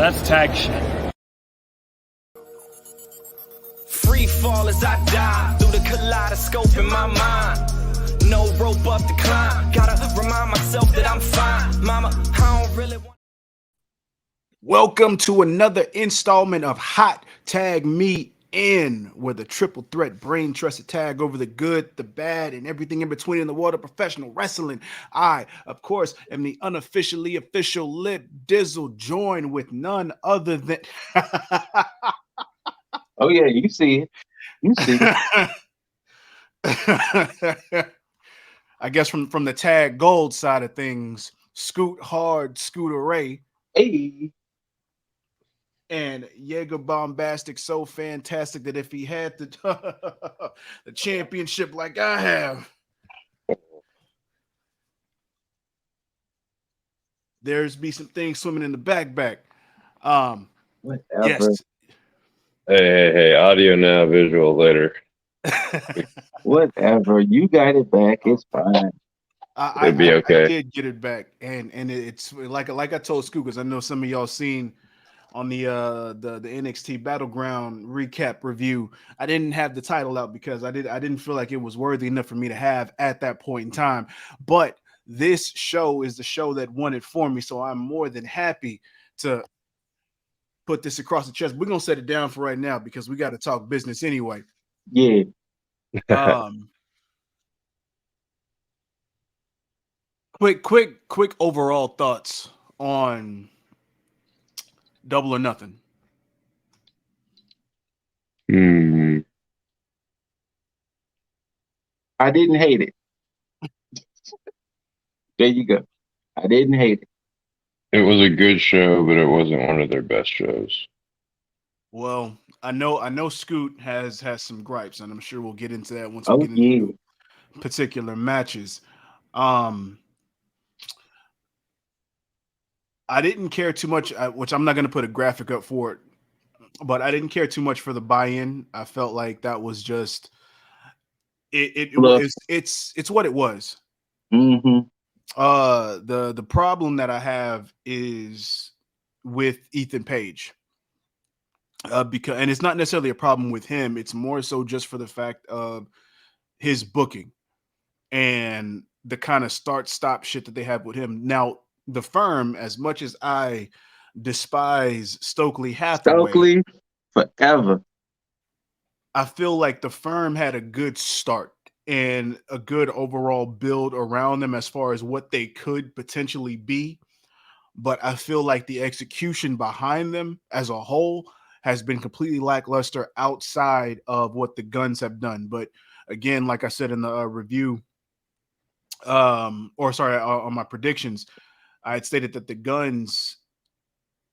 that's tag shit. Free fall as I die through the kaleidoscope in my mind. No rope up to climb. Gotta remind myself that I'm fine. Mama, I don't really want. Welcome to another installment of Hot Tag Me In, where the triple threat brain trusted tag over the good, the bad, and everything in between in the world of professional wrestling. I, of course, am the unofficially official Lip Dizzle, joined with none other than. Oh yeah, you see it. You see it. I guess from the Tag Gold side of things, Scoot Hard, ScooterRay. Hey. And Jaeger Bombastic, so fantastic that if he had the championship like I have, there's be some things swimming in the back. Whatever. Yes. Hey, audio now, visual later. Whatever. You got it back. It's fine. It'd be okay. I did get it back, and it's like I told Scoot, because I know some of y'all seen on the NXT Battleground recap review. I didn't have the title out because I didn't feel like it was worthy enough for me to have at that point in time. But this show is the show that won it for me, so I'm more than happy to put this across the chest. We're gonna set it down for right now because we got to talk business anyway. Yeah. Quick overall thoughts on Double or Nothing. I didn't hate it. There you go. I didn't hate it. It was a good show, but it wasn't one of their best shows. Well, I know Scoot has some gripes, and I'm sure we'll get into that once we get into particular matches. I didn't care too much, which I'm not going to put a graphic up for it, but I didn't care too much for the buy-in. I felt like that was just it's what it was. Mm-hmm. The problem that I have is with Ethan Page. Because, and it's not necessarily a problem with him, it's more so just for the fact of his booking and the kind of start-stop shit that they have with him. Now, the Firm, as much as I despise Stokely Hathaway, forever, I feel like the Firm had a good start and a good overall build around them as far as what they could potentially be. But I feel like the execution behind them as a whole has been completely lackluster outside of what the Guns have done. But again, like I said in the review, on my predictions, I had stated that the Guns,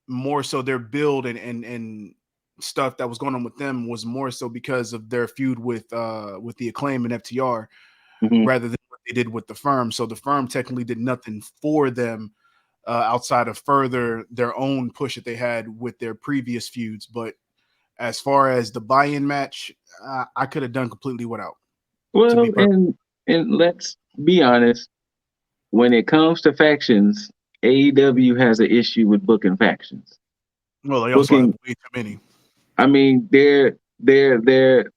more so their build and stuff that was going on with them, was more so because of their feud with the Acclaim and FTR, rather than what they did with the Firm. So the Firm technically did nothing for them outside of further their own push that they had with their previous feuds. But as far as the buy-in match, I could have done completely without. Well, and let's be honest, when it comes to factions, AEW has an issue with booking factions. Well, they also have way too many. I mean, they're better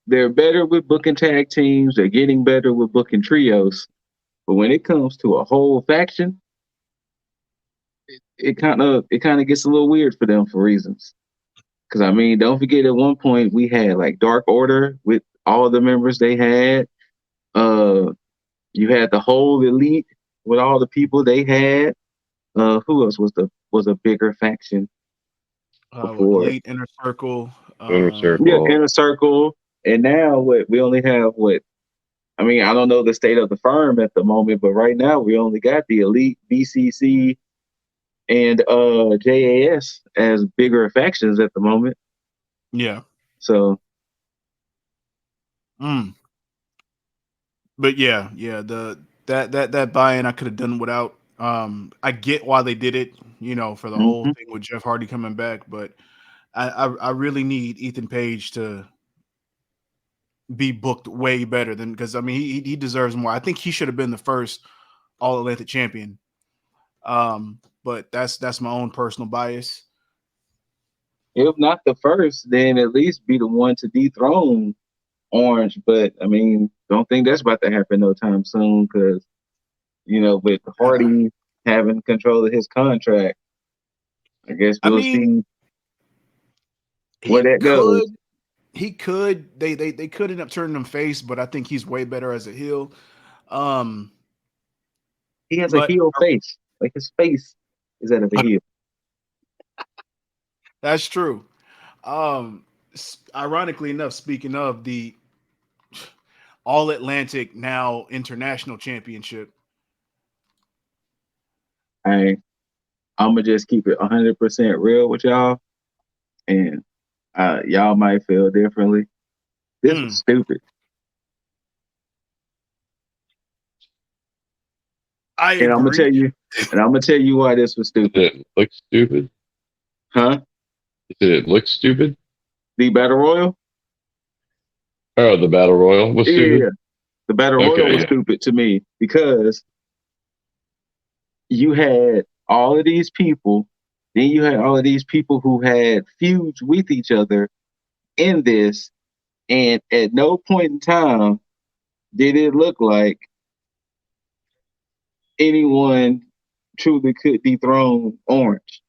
with booking tag teams. They're getting better with booking trios. But when it comes to a whole faction, it kind of gets a little weird for them for reasons. Because I mean, don't forget, at one point we had like Dark Order with all the members they had. You had the whole Elite with all the people they had. Who else was a bigger faction before? Elite, Inner Circle. Inner Circle. And now we only have I mean, I don't know the state of the Firm at the moment, but right now we only got the Elite, BCC, and JAS as bigger factions at the moment. Yeah. So. But yeah, that buy-in I could have done without. I get why they did it, for the whole thing with Jeff Hardy coming back, but I really need Ethan Page to be booked way better than, because I mean he deserves more. I think he should have been the first All Atlantic champion. But that's my own personal bias. If not the first, then at least be the one to dethrone Orange. But I mean, don't think that's about to happen no time soon because with Hardy having control of his contract, I guess I we'll mean, see where he that goes. could. He could. They could end up turning him face, but I think he's way better as a heel. Um, He has a but heel face, like his face is out of a heel. that's true. Ironically enough, speaking of the All Atlantic now International Championship, I'm gonna just keep it 100% real with y'all, and y'all might feel differently. This was mm, stupid, I and I'm gonna agree. tell you, why this was Did stupid, it look stupid? huh? Did it look stupid? The battle royal, Oh, the battle royal was yeah, stupid. the battle royal Okay, was yeah. stupid to me because you had all of these people, then you had all of these people who had feuds with each other in this, and at no point in time did it look like anyone truly could dethrone Orange.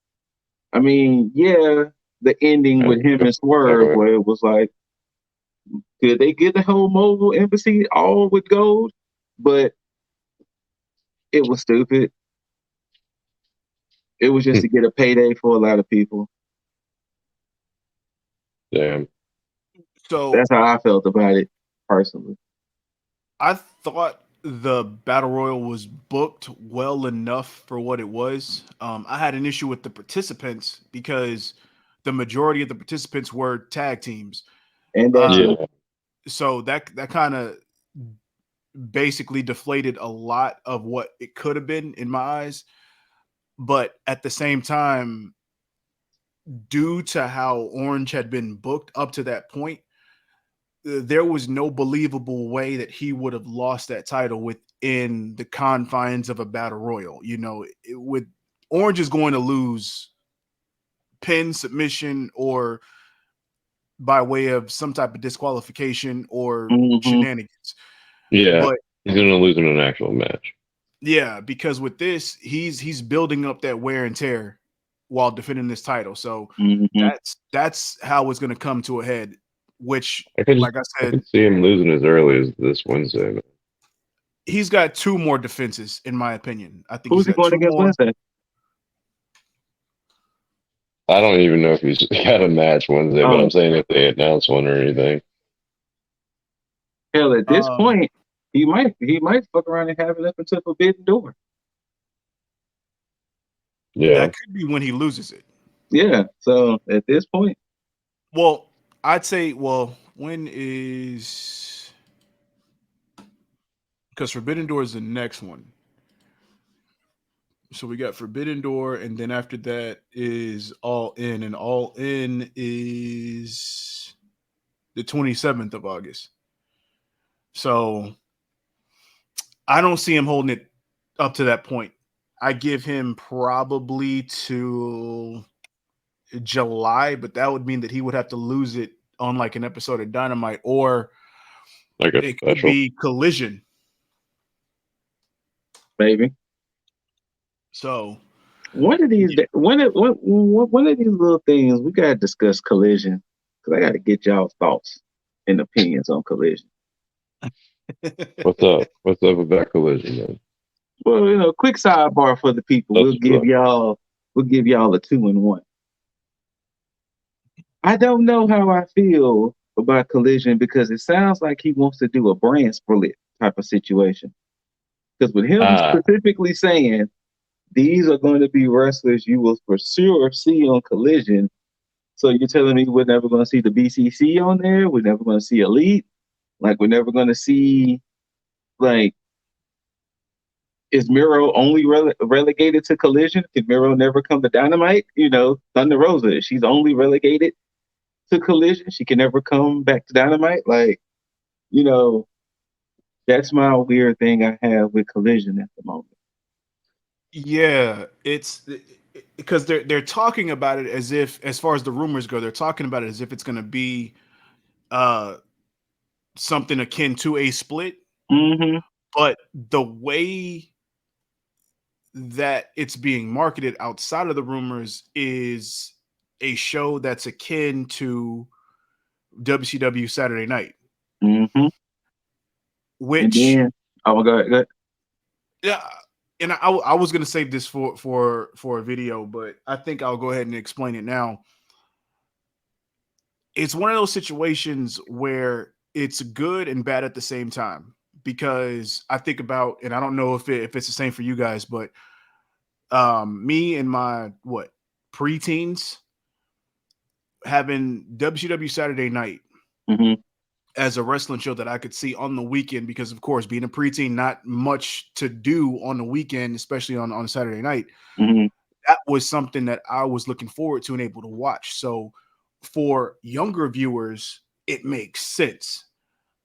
I mean, yeah, the ending I with him feel and that Swerve, way. where it was like, could they get the whole mobile embassy all with gold? But it was stupid. It was just to get a payday for a lot of people. Damn. So That's how I felt about it personally. I thought the battle royal was booked well enough for what it was. I had an issue with the participants because the majority of the participants were tag teams. And that Uh, too. Yeah. so that kind of basically deflated a lot of what it could have been in my eyes. But at the same time, due to how Orange had been booked up to that point, there was no believable way that he would have lost that title within the confines of a battle royal. With Orange is going to lose pin, submission, or by way of some type of disqualification or Mm-hmm. shenanigans. Yeah. But He's gonna lose in an actual match. yeah, because with this, he's building up that wear and tear while defending this title. So Mm-hmm. that's how it's going to come to a head. Which, I could like I I said, could see him losing as early as this Wednesday. Man. he's got two more defenses, in my opinion. I think Who's he's he got going two against more. Wednesday? I don't even know if he's got a match Wednesday, but Oh, I'm saying if they announce one or anything. hell, at this Um, point, he might fuck around and have it up until Forbidden Door. Yeah. that could be when he loses it. Yeah. So at this point, Well, I'd say, when is, because Forbidden Door is the next one. So we got Forbidden Door, and then after that is All In, and All In is the 27th of August. So I don't see him holding it up to that point. I give him probably to July, but that would mean that he would have to lose it on like an episode of Dynamite, or Like a it could special. be Collision. baby. So One of these, yeah. one of these little things, we gotta discuss Collision because I gotta get y'all's thoughts and opinions on Collision. What's up? What's up with that collision then? Well, quick sidebar for the people. That's what's up. We'll give y'all a 2-in-1. I don't know how I feel about Collision because it sounds like he wants to do a brand split type of situation. Because with him Ah, specifically saying these are going to be wrestlers you will for sure see on Collision. So you're telling me we're never going to see the BCC on there? We're never going to see Elite? Like we're never going to see, like, is Miro only relegated to Collision? Can Miro never come to Dynamite? Thunder Rosa, she's only relegated to Collision. She can never come back to Dynamite. Like, you know, that's my weird thing I have with Collision at the moment. Yeah, because they're talking about it as if, as far as the rumors go, they're talking about it as if it's going to be uh something akin to a split. Mm-hmm. But the way that it's being marketed outside of the rumors is a show that's akin to WCW Saturday Night, Mm-hmm. And which then, oh my God, go ahead. yeah, and I was gonna save this for a video, but I think I'll go ahead and explain it now. It's one of those situations where it's good and bad at the same time, because I think about, and I don't know if it's the same for you guys, but me and my preteens having WCW Saturday Night Mm-hmm. as a wrestling show that I could see on the weekend, because of course, being a preteen, not much to do on the weekend, especially on Saturday night. Mm-hmm. That was something that I was looking forward to and able to watch. So for younger viewers, it makes sense.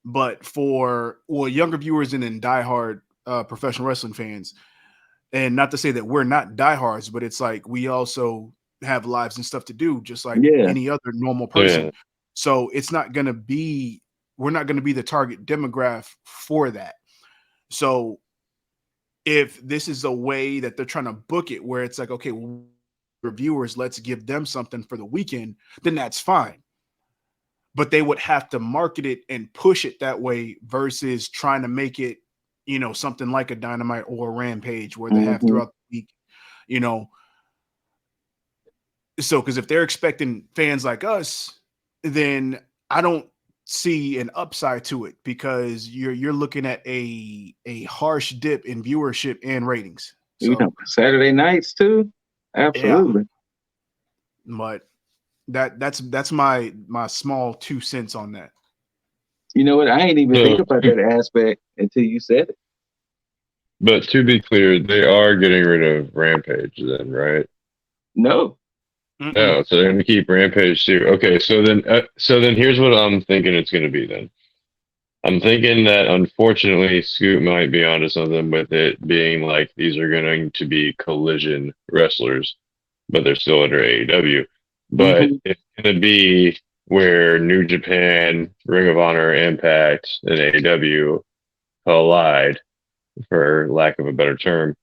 But for younger viewers and then diehard professional wrestling fans, and not to say that we're not diehards, but it's like we also have lives and stuff to do, just like Yeah. any other normal Yeah. person. So it's not going to be, we're not going to be the target demographic for that. So if this is a way that they're trying to book it, where it's like, okay, well, reviewers, let's give them something for the weekend, then that's fine. But they would have to market it and push it that way versus trying to make it, something like a Dynamite or a Rampage where they have Mm-hmm. throughout the week, you know. So, because if they're expecting fans like us, then I don't see an upside to it, because you're looking at a harsh dip in viewership and ratings. You know, So Saturday nights too. yeah, Absolutely. but that's my small 2 cents on that. You know what? I ain't even think So, about that aspect until you said it. but to be clear, they are getting rid of Rampage then, right? No. Mm-mm. No, so they're going to keep Rampage too. Okay, so then here's what I'm thinking it's going to be then. I'm thinking that unfortunately Scoot might be onto something with it being like these are going to be collision wrestlers, but they're still under AEW. But Mm-hmm. it's going to be where New Japan, Ring of Honor, Impact, and AEW collide, for lack of a better term,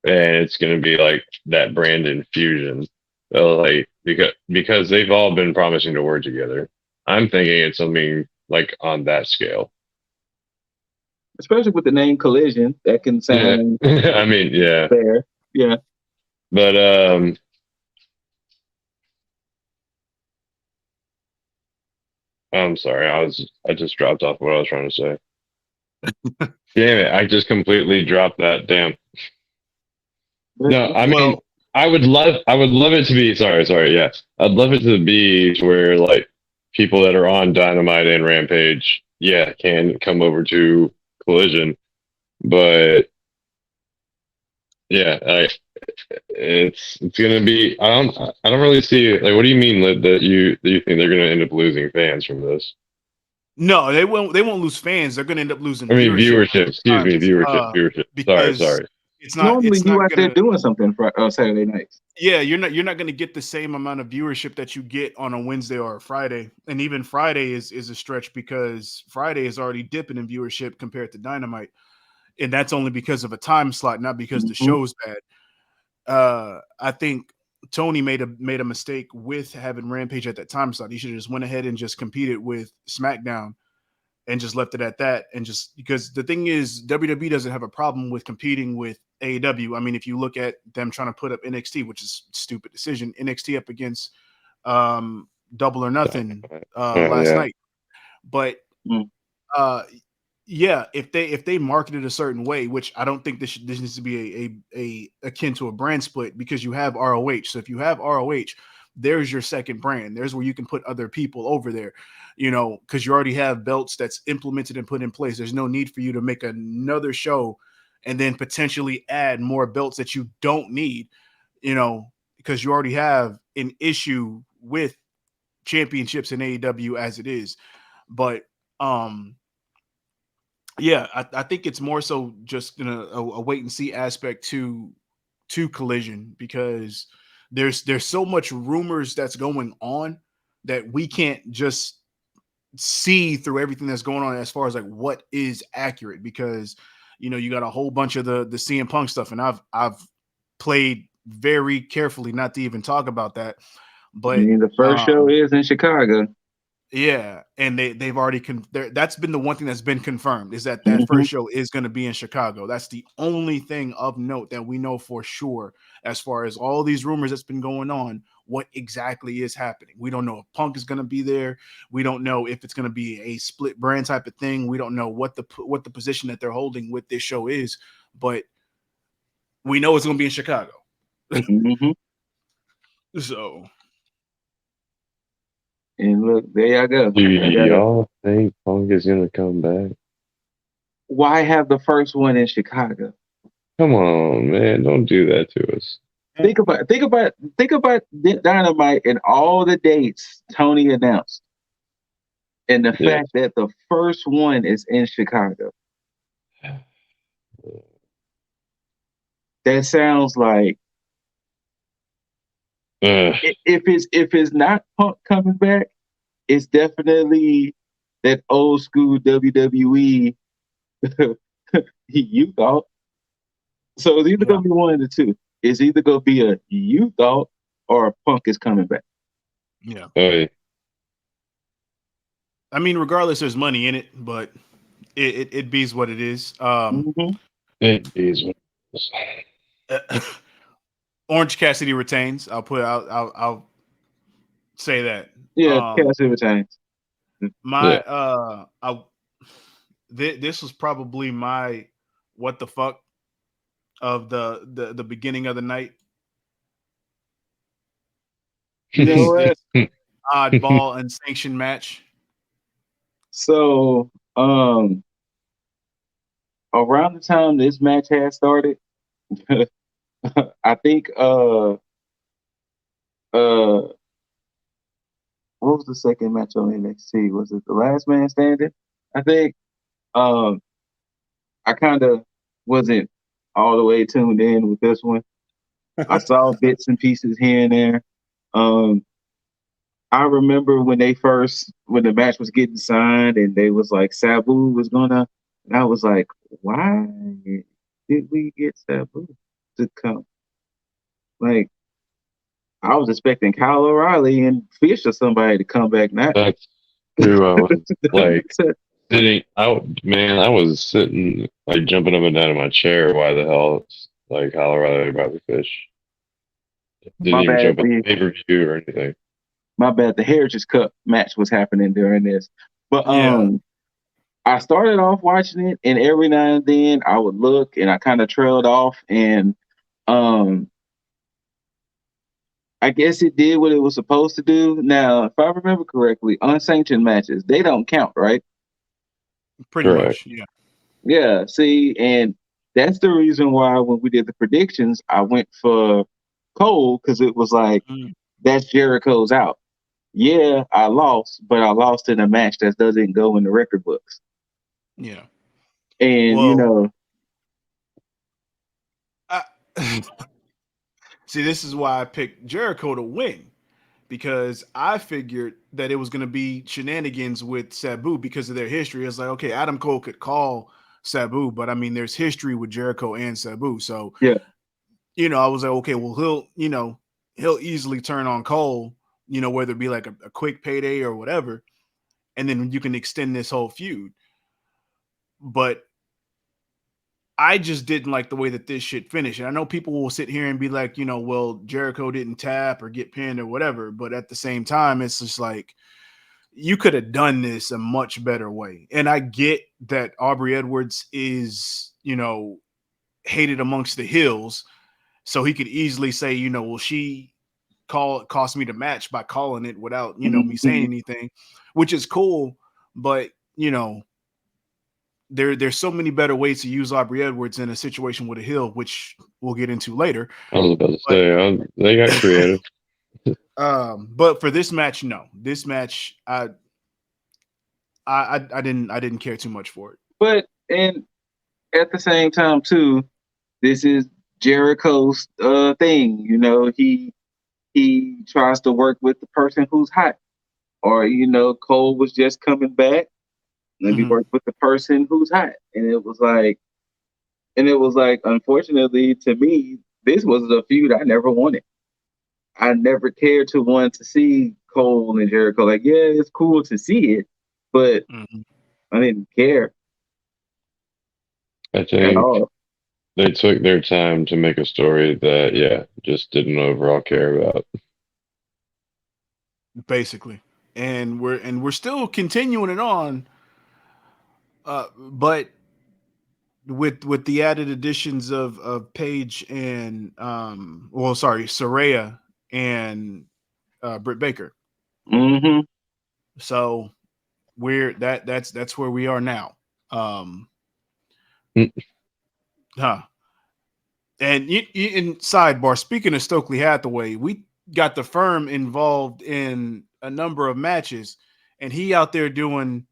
and it's going to be like that brand infusion. So like because they've all been promising to work together. I'm thinking it's something like on that scale. Especially with the name Collision, that can Yeah, sound I mean, yeah, fair. Yeah. but I'm sorry, I just dropped off what I was trying to say. Damn it, I just completely dropped that. Damn. But No, I mean, Well, I would love it to be. Sorry, yeah, I'd love it to be where like people that are on Dynamite and Rampage, yeah, can come over to Collision, but yeah, it's gonna be. I don't really see it. Like, what do you mean that you think they're gonna end up losing fans from this? no, they won't lose fans. They're going to end up losing I mean, viewership viewership. Excuse me, times, viewership. Sorry, because sorry. normally it's you not out there gonna. doing something for Saturday nights. Yeah, you're not going to get the same amount of viewership that you get on a Wednesday or a Friday. And even Friday is a stretch, because Friday is already dipping in viewership compared to Dynamite. And that's only because of a time slot, not because the Mm-hmm. show's bad. I think Tony made a mistake with having Rampage at that time slot. He should have just went ahead and just competed with SmackDown and just left it at that. And just because the thing is, WWE doesn't have a problem with competing with AEW. I mean, if you look at them trying to put up NXT, which is a stupid decision, NXT up against Double or Nothing Oh last yeah. night. But Mm. uh, yeah, if they market it a certain way, which I don't think this needs to be a akin to a brand split, because you have ROH. So if you have ROH, there's your second brand. There's where you can put other people over there, because you already have belts that's implemented and put in place. There's no need for you to make another show and then potentially add more belts that you don't need, because you already have an issue with championships in AEW as it is. But yeah, I think it's more so just a wait and see aspect to to Collision because there's so much rumors that's going on that we can't just see through everything that's going on as far as like what is accurate because you got a whole bunch of the CM Punk stuff and I've played very carefully not to even talk about that, I but mean, the first show is in Chicago. yeah, and they've already that's been the one thing that's been confirmed is that Mhm. first show is going to be in Chicago. That's the only thing of note that we know for sure as far as all these rumors that's been going on. What exactly is happening? We don't know if Punk is going to be there. We don't know if it's going to be a split brand type of thing. We don't know what the position that they're holding with this show is, but we know it's going to be in Chicago. Mhm. So, And look, there y'all go. Do y'all think Punk is gonna come back? Why have the first one in Chicago? Come on, man! Don't do that to us. Think about Dynamite and all the dates Tony announced, and the Yeah. fact that the first one is in Chicago. That sounds like if it's not Punk coming back, it's definitely that old school WWE you thought. So it's either gonna be one of the two. It's either gonna be a you thought or a Punk is coming back. yeah. Hey, I mean, regardless, there's money in it, but it be's what it is. Mhm. it is. Orange Cassidy retains. I'll say that. Yeah, Cassidy retains. My this was probably my what the fuck of the beginning of the night. You know what? Oddball unsanctioned match. So around the time this match had started, I think what was the second match on NXT? Was it the Last Man Standing? I think um I kind of wasn't all the way tuned in with this one. I saw bits and pieces here and there. Um I remember when the match was getting signed and they was like Sabu was gonna, and I was like, why did we get Sabu to come? Like, I was expecting Kyle O'Reilly and Fish or somebody to come back now. That's true. I was like sitting out, man. I was sitting like jumping up and down in my chair. Why the hell? Like Colorado Bobby Fish didn't My even bad. jump on the pay-per-view or anything. My bad. The Heritage Cup match was happening during this, but Yeah. I started off watching it, and every now and then I would look, and I kind of trailed off, and I guess it did what it was supposed to do. Now, if I remember correctly, unsanctioned matches, they don't count, right? Pretty Correct. much. Yeah. Yeah, see, and that's the reason why when we did the predictions, I went for Cole because it was like, that's Jericho's out. Yeah, I lost, but I lost in a match that doesn't go in the record books. Yeah. And, Well, see, this is why I picked Jericho to win because I figured that it was going to be shenanigans with Sabu because of their history. It's like, okay, Adam Cole could call Sabu, but I mean, there's history with Jericho and Sabu. So, yeah, I was like, okay, well, he'll easily turn on Cole, whether it be like a quick payday or whatever. And then you can extend this whole feud. But I just didn't like the way that this shit finished. And I know people will sit here and be like, well, Jericho didn't tap or get pinned or whatever. But at the same time, it's just like you could have done this a much better way. And I get that Aubrey Edwards is, hated amongst the hills. So he could easily say, well, she cost me the match by calling it without, me saying anything, which is cool. But, there's so many better ways to use Aubrey Edwards in a situation with a heel, which we'll get into later. I was about to say they got creative. But for this match, no. This match, I didn't care too much for it. but and at the same time too, this is Jericho's thing. You know, he tries to work with the person who's hot, or you know, Cole was just coming back. Let me Mhm. work with the person who's hot, and it was like, unfortunately to me, this was a feud I never wanted. I never cared to want to see Cole and Jericho. Like, yeah, it's cool to see it, but Mhm. I didn't care I at think all. they took their time to make a story that, yeah, just didn't overall care about. Basically, and we're still continuing it on, but with the added additions of Paige and well, sorry, Saraya and Britt Baker. Hmm. So that's where we are now. Um, Mm. huh. And in sidebar, speaking of Stokely Hathaway, we got the firm involved in a number of matches, and he out there doing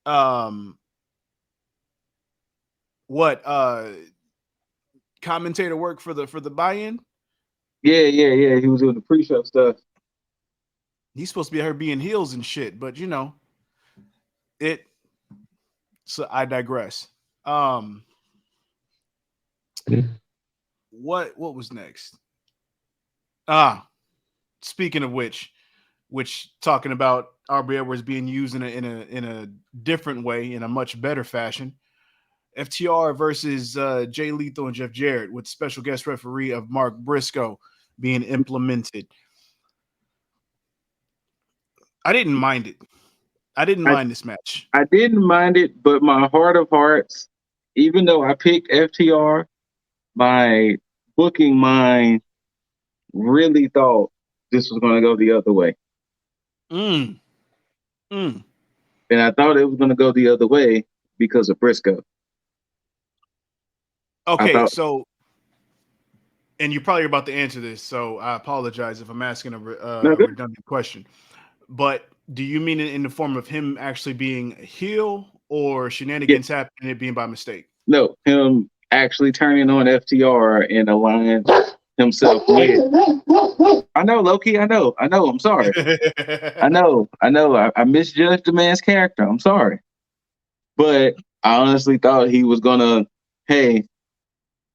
um what commentator work for the buy-in. Yeah. He was doing the pre-show stuff. He's supposed to be out here being heels and shit, but you know it. So I digress. Um, what was next? Ah, speaking of which talking about RB Edwards being used in a different way, in a much better fashion. FTR versus Jay Lethal and Jeff Jarrett with special guest referee of Mark Briscoe being implemented. I didn't mind it. I didn't I, mind this match. I didn't mind it, but my heart of hearts, even though I picked FTR, my booking mind really thought this was going to go the other way. Mm, mm. And I thought it was going to go the other way because of Briscoe. I Okay, thought, so and you probably about to answer this, so I apologize if I'm asking no, a redundant question. But do you mean it in the form of him actually being a heel or yeah, shenanigans happening and it being by mistake? no, him actually turning on FTR and aligning himself with. I know, Loki. I know. I'm sorry. I know. I misjudged the man's character. I'm sorry. But I honestly thought he was gonna, hey,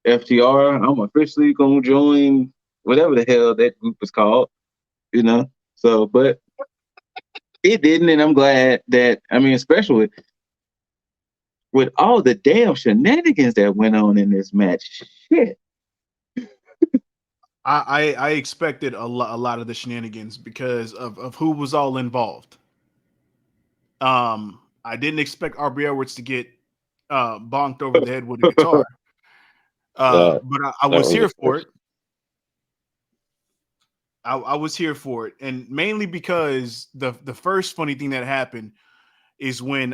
FTR, I'm officially gonna join whatever the hell that group is called, you know. So, but it didn't, and I'm glad that. I mean, especially with all the damn shenanigans that went on in this match. Shit. I expected a lot of the shenanigans because of who was all involved. I didn't expect RB Edwards to get bonked over the head with a guitar. That But I that was was here a for it. first. I was here for it, and mainly because the first funny thing that happened is when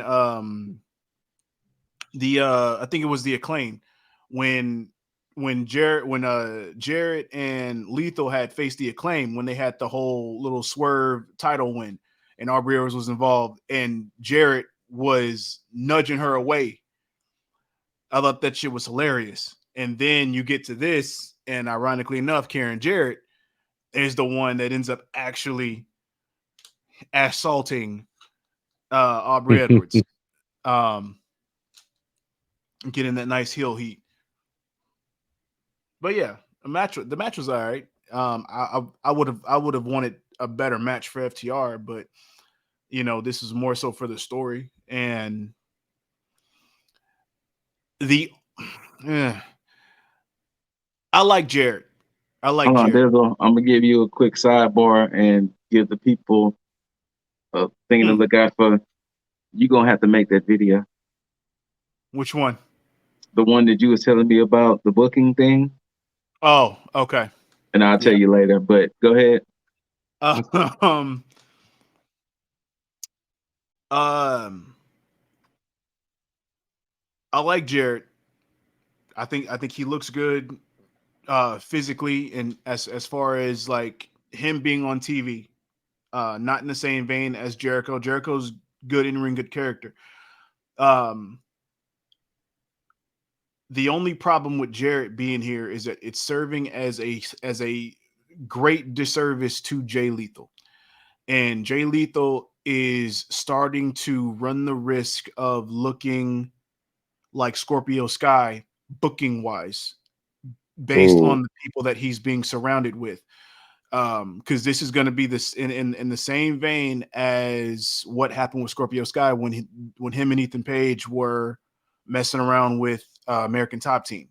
the I think it was the Acclaim when Jarrett and Lethal had faced the Acclaim when they had the whole little swerve title win and Aubrey Rose was involved and Jarrett was nudging her away. I thought that shit was hilarious. And then you get to this, and ironically enough, Karen Jarrett is the one that ends up actually assaulting Aubrey Edwards, um, getting that nice heel heat. But yeah, the match was all right. I would have wanted a better match for FTR, but you know this is more so for the story and the. eh, I like Jarrett. I like Hold on, Jarrett. I'm gonna give you a quick sidebar and give the people a thing to Hmm, look out for. You're gonna have to make that video. which one? The one that you was telling me about, the booking thing, Oh, okay. and I'll tell Yeah. you later. But go ahead. Um. Um. I like Jarrett. I think he looks good physically and as far as like him being on TV. Not in the same vein as Jericho. Jericho's good in ring, good character. Um, The only problem with Jarrett being here is that it's serving as a great disservice to Jay Lethal. And Jay Lethal is starting to run the risk of looking like Scorpio Sky booking wise, based Ooh. on the people that he's being surrounded with. Because this is going to be this in the same vein as what happened with Scorpio Sky when him and Ethan Page were messing around with American Top Team.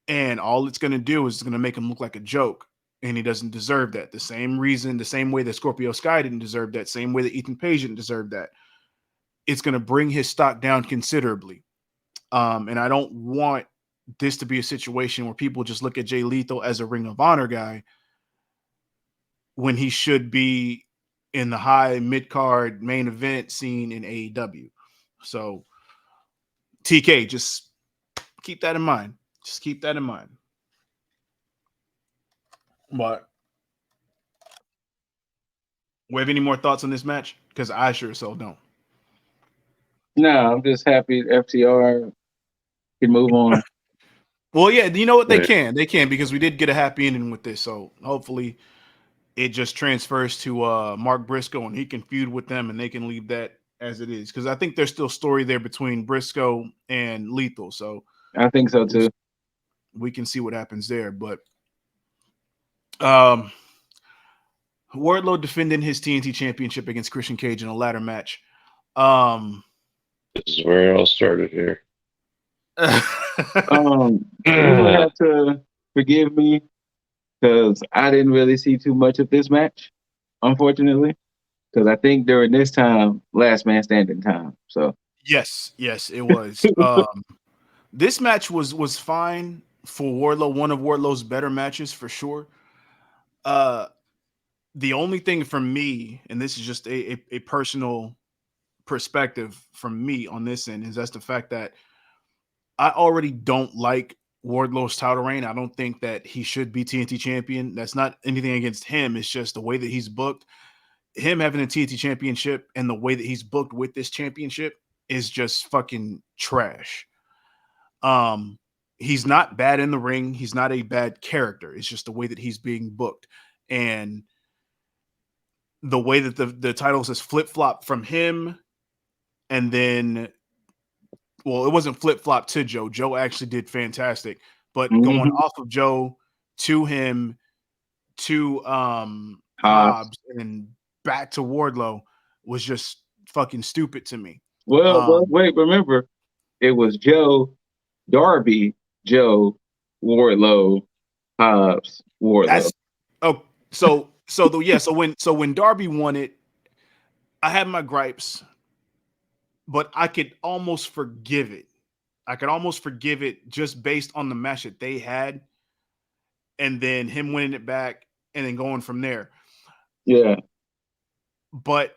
And all it's going to do is it's going to make him look like a joke. And he doesn't deserve that. The same reason, the same way that Scorpio Sky didn't deserve that, same way that Ethan Page didn't deserve that. It's going to bring his stock down considerably. And I don't want this to be a situation where people just look at Jay Lethal as a Ring of Honor guy when he should be in the high mid-card main event scene in AEW. So TK, just keep that in mind. Just keep that in mind. But we have any more thoughts on this match? Because I sure so don't. No, I'm just happy FTR can move on. Well, yeah, you know what? They Yeah. can because we did get a happy ending with this. So hopefully it just transfers to Mark Briscoe and he can feud with them and they can leave that as it is. Because I think there's still story there between Briscoe and Lethal. So I think so too. we can see what happens there. But Wardlow defending his TNT championship against Christian Cage in a ladder match. This is where it all started here. You would have to forgive me because I didn't really see too much of this match, unfortunately. Because I think during this time, last man standing time. So yes, it was. This match was fine for Wardlow, one of Wardlow's better matches for sure. The only thing for me, and this is just a personal perspective from me on this end, is that's the fact that I already don't like Wardlow's title reign. I don't think that he should be TNT champion. That's not anything against him. It's just the way that he's booked. Him having a TNT championship and the way that he's booked with this championship is just fucking trash. He's not bad in the ring. He's not a bad character. It's just the way that he's being booked. And the way that the titles has flip-flopped from him, and then, well, it wasn't flip-flop to Joe. Joe actually did fantastic. But going off of Joe to him to Hobbs and back to Wardlow was just fucking stupid to me. well, wait, remember, it was Joe, Darby, Joe, Wardlow, Hobbs, Wardlow. So when Darby won it, I had my gripes, but I could almost forgive it. I could almost forgive it just based on the match that they had, and then him winning it back and then going from there. Yeah. But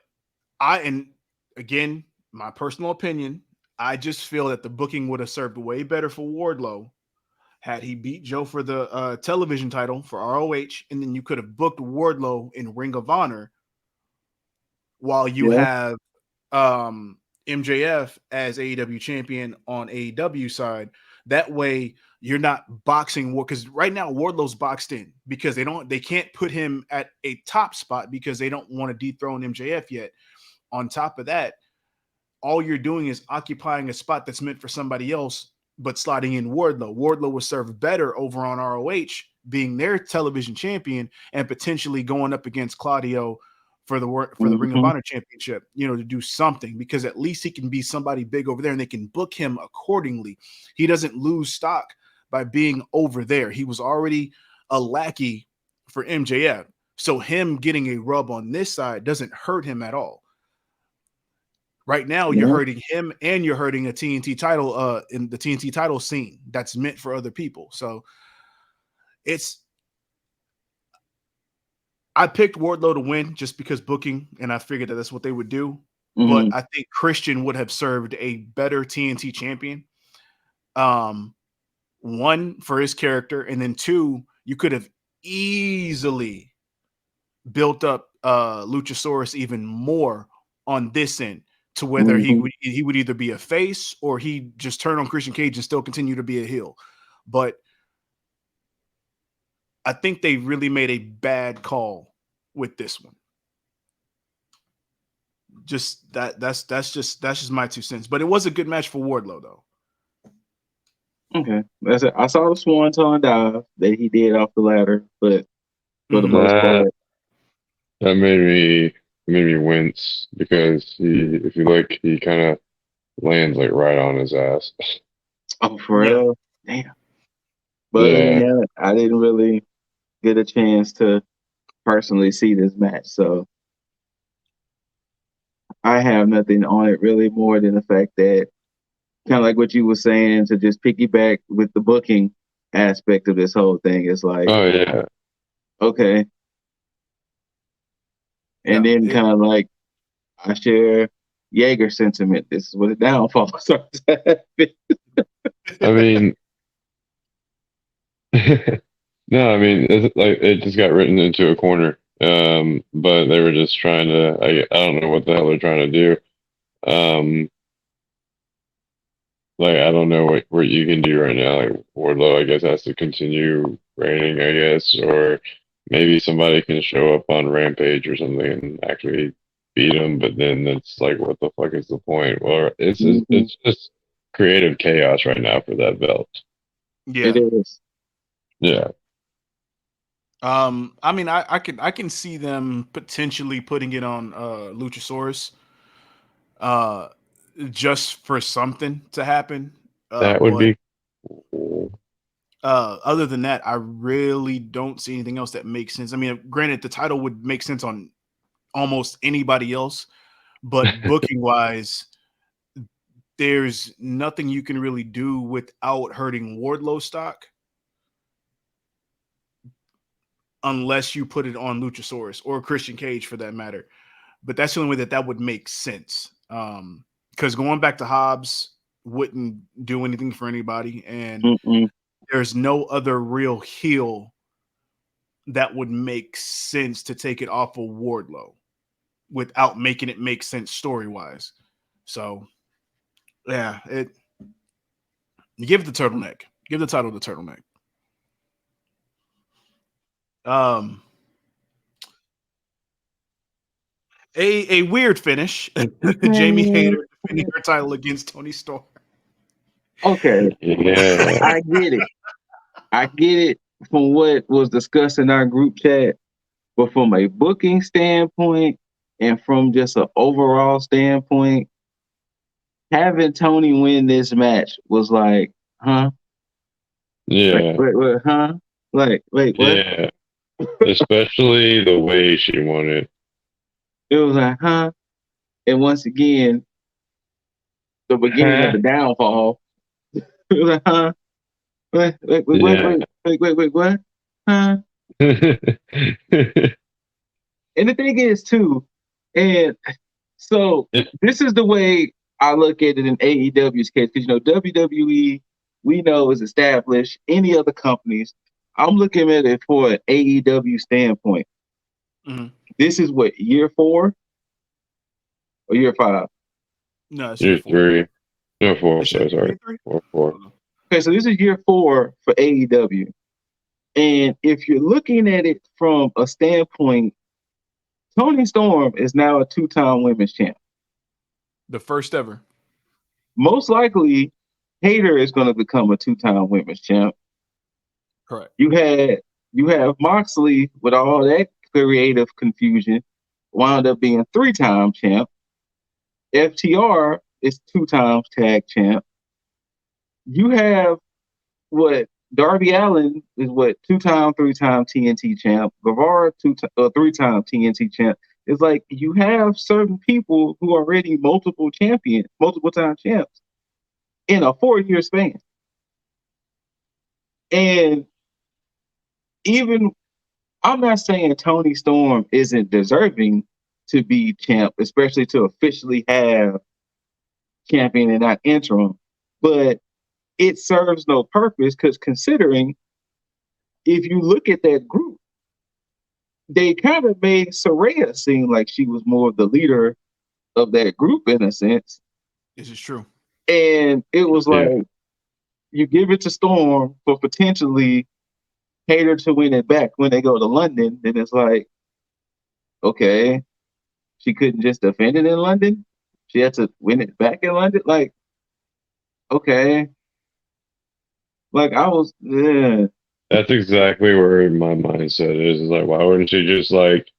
again, my personal opinion, I just feel that the booking would have served way better for Wardlow had he beat Joe for the television title for ROH, and then you could have booked Wardlow in Ring of Honor while you have MJF as AEW champion on AEW side. That way you're not boxing because right now Wardlow's boxed in because they can't put him at a top spot because they don't want to dethrone MJF yet. On top of that, all you're doing is occupying a spot that's meant for somebody else, but sliding in Wardlow. Wardlow was served better over on ROH, being their television champion and potentially going up against Claudio for the Ring of Honor championship, to do something, because at least he can be somebody big over there and they can book him accordingly. He doesn't lose stock by being over there. He was already a lackey for MJF. So him getting a rub on this side doesn't hurt him at all. Right now, you're hurting him and you're hurting a TNT title in the TNT title scene that's meant for other people. So I picked Wardlow to win just because booking, and I figured that that's what they would do. But I think Christian would have served a better TNT champion. One, for his character, and then two, you could have easily built up Luchasaurus even more on this end. to whether he would either be a face or he just turn on Christian Cage and still continue to be a heel. But I think they really made a bad call with this one. Just that's just my 2 cents. But it was a good match for Wardlow though. Okay, that's it. I saw the Swanton dive that he did off the ladder, but for the most part, that made me wince because if you look, he kind of lands like right on his ass. oh, for real, damn. But yeah, I didn't really get a chance to personally see this match, so I have nothing on it really more than the fact that kind of like what you were saying, to just piggyback with the booking aspect of this whole thing. It's like, oh yeah, okay. And then kind of like I share Jaeger sentiment. This is where the downfall starts to happen. I mean, no, I mean, it's like it just got written into a corner. But they were just trying to. I don't know what the hell they're trying to do. Like I don't know what you can do right now. Like Wardlow, I guess, has to continue reigning, I guess, or maybe somebody can show up on Rampage or something and actually beat him. But then it's like, what the fuck is the point? Well, it's just creative chaos right now for that belt. Yeah, it is. Yeah. I mean, I can see them potentially putting it on Luchasaurus, just for something to happen. That would be cool. Other than that, I really don't see anything else that makes sense. I mean, granted, the title would make sense on almost anybody else, but booking wise, there's nothing you can really do without hurting Wardlow stock, unless you put it on Luchasaurus or Christian Cage for that matter. But that's the only way that would make sense. Because going back to Hobbs wouldn't do anything for anybody, and there's no other real heel that would make sense to take it off of Wardlow without making it make sense story-wise. So, yeah, you give it the turtleneck. Give the title the turtleneck. A weird finish. Jamie Hayter defending her title against Toni Storm. Okay. Yeah. I get it. I get it from what was discussed in our group chat, but from a booking standpoint and from just an overall standpoint, having Toni win this match was like, huh? Yeah. Wait, huh? Like, wait, what? Yeah. Especially the way she won it. It was like, huh? And once again, the beginning of the downfall. It was like, huh? Wait, what? Huh? And the thing is, too, and so this is the way I look at it in AEW's case, because, WWE, we know, is established. Any other companies, I'm looking at it for an AEW standpoint. Mm-hmm. This is what, year 4 or year 5? No, it's year 4. 3. No, 4. Sorry. 4. Okay, so this is year 4 for AEW. And if you're looking at it from a standpoint, Toni Storm is now a 2-time women's champ. The first ever. Most likely, Hayter is going to become a 2-time women's champ. Correct. You have Moxley with all that creative confusion, wound up being 3-time champ. FTR is 2 times tag champ. You have Darby Allin is 2-time, 3-time TNT champ. Guevara 3-time TNT champ. It's like you have certain people who are already multiple time champs in a 4-year span. And even I'm not saying Toni Storm isn't deserving to be champ, especially to officially have champion and not interim, but it serves no purpose, because considering if you look at that group, they kind of made Saraya seem like she was more of the leader of that group in a sense. This is true. And it was Yeah. like you give it to Storm for potentially Hater to win it back when they go to London, then it's like, okay, she couldn't just defend it in London. She had to win it back in London. Like, okay, like I was, yeah, That's exactly where my mindset is. Is like, why wouldn't she just like,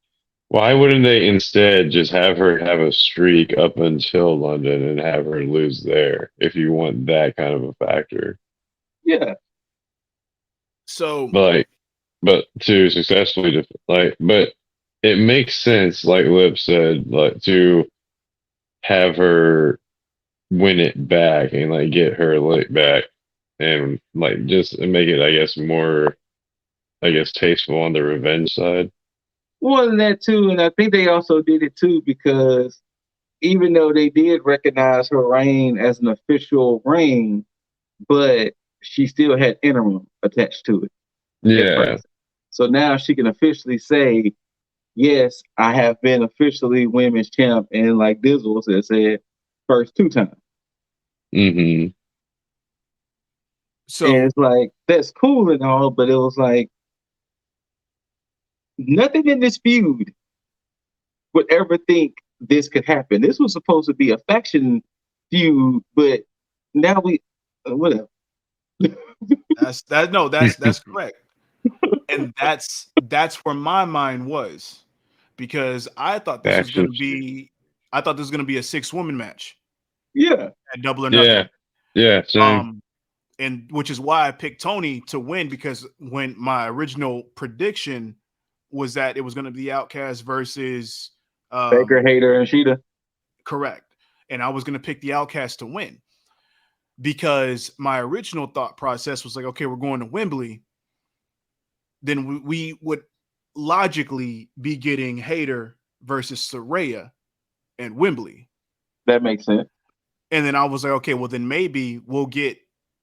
why wouldn't they instead just have her have a streak up until London and have her lose there if you want that kind of a factor? yeah, So Like, but to successfully, like, but it makes sense, like Lip said, like to have her win it back and like get her lick back and like just make it, I guess, more, I guess, tasteful on the revenge side. more than that too. And I think they also did it too because even though they did recognize her reign as an official reign, but she still had interim attached to it at Yeah. first. So now she can officially say, yes, I have been officially women's champ, and like Dizzle said, first 2 times. Hmm. And so it's like that's cool and all, but it was like nothing in this feud would ever think this could happen. This was supposed to be a faction feud, but now we whatever. that's correct. And that's where my mind was, because I thought this was Action. gonna be a 6-woman match Yeah, at Double or Yeah. Nothing. Yeah. Same. And which is why I picked Tony to win, because when my original prediction was that it was gonna be Outcast versus Baker, Hater, and Sheeta. correct. And I was gonna pick the Outcast to win. Because my original thought process was like, okay, we're going to Wembley, then we would logically be getting Hater versus Saraya and Wembley. That makes sense. And then I was like, okay, well, then maybe we'll get,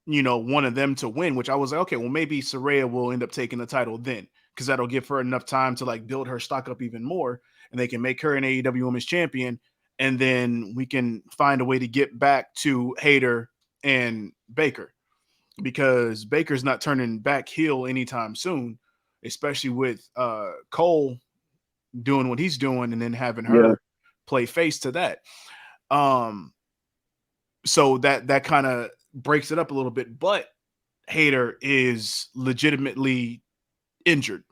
one of them to win, which I was like, okay, well, maybe Saraya will end up taking the title then, because that'll give her enough time to like build her stock up even more, and they can make her an AEW Women's Champion. And then we can find a way to get back to Hater and Baker, because Baker's not turning back heel anytime soon, especially with Cole doing what he's doing and then having Yeah, her play face to that. So that kind of breaks it up a little bit, but Hater is legitimately injured.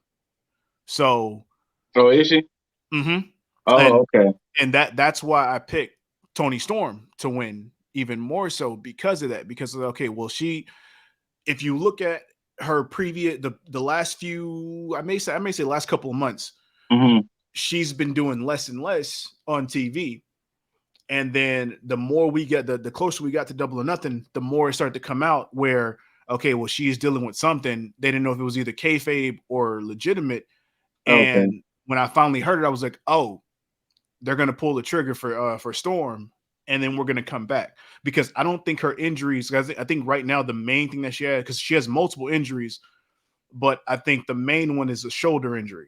So, oh, is she? mhm. Oh, and okay. and that's why I picked Tony Storm to win, even more so because of that. Because okay, well, if you look at her previous the last few, I may say last couple of months, Hmm. she's been doing less and less on TV. And then the more we get, the closer we got to Double or Nothing, the more it started to come out where, okay, well, she's dealing with something. They didn't know if it was either kayfabe or legitimate. Okay. And when I finally heard it, I was like, oh, they're gonna pull the trigger for Storm, and then we're gonna come back, because I don't think her injuries. I think right now the main thing that she had, because she has multiple injuries, but I think the main one is a shoulder injury.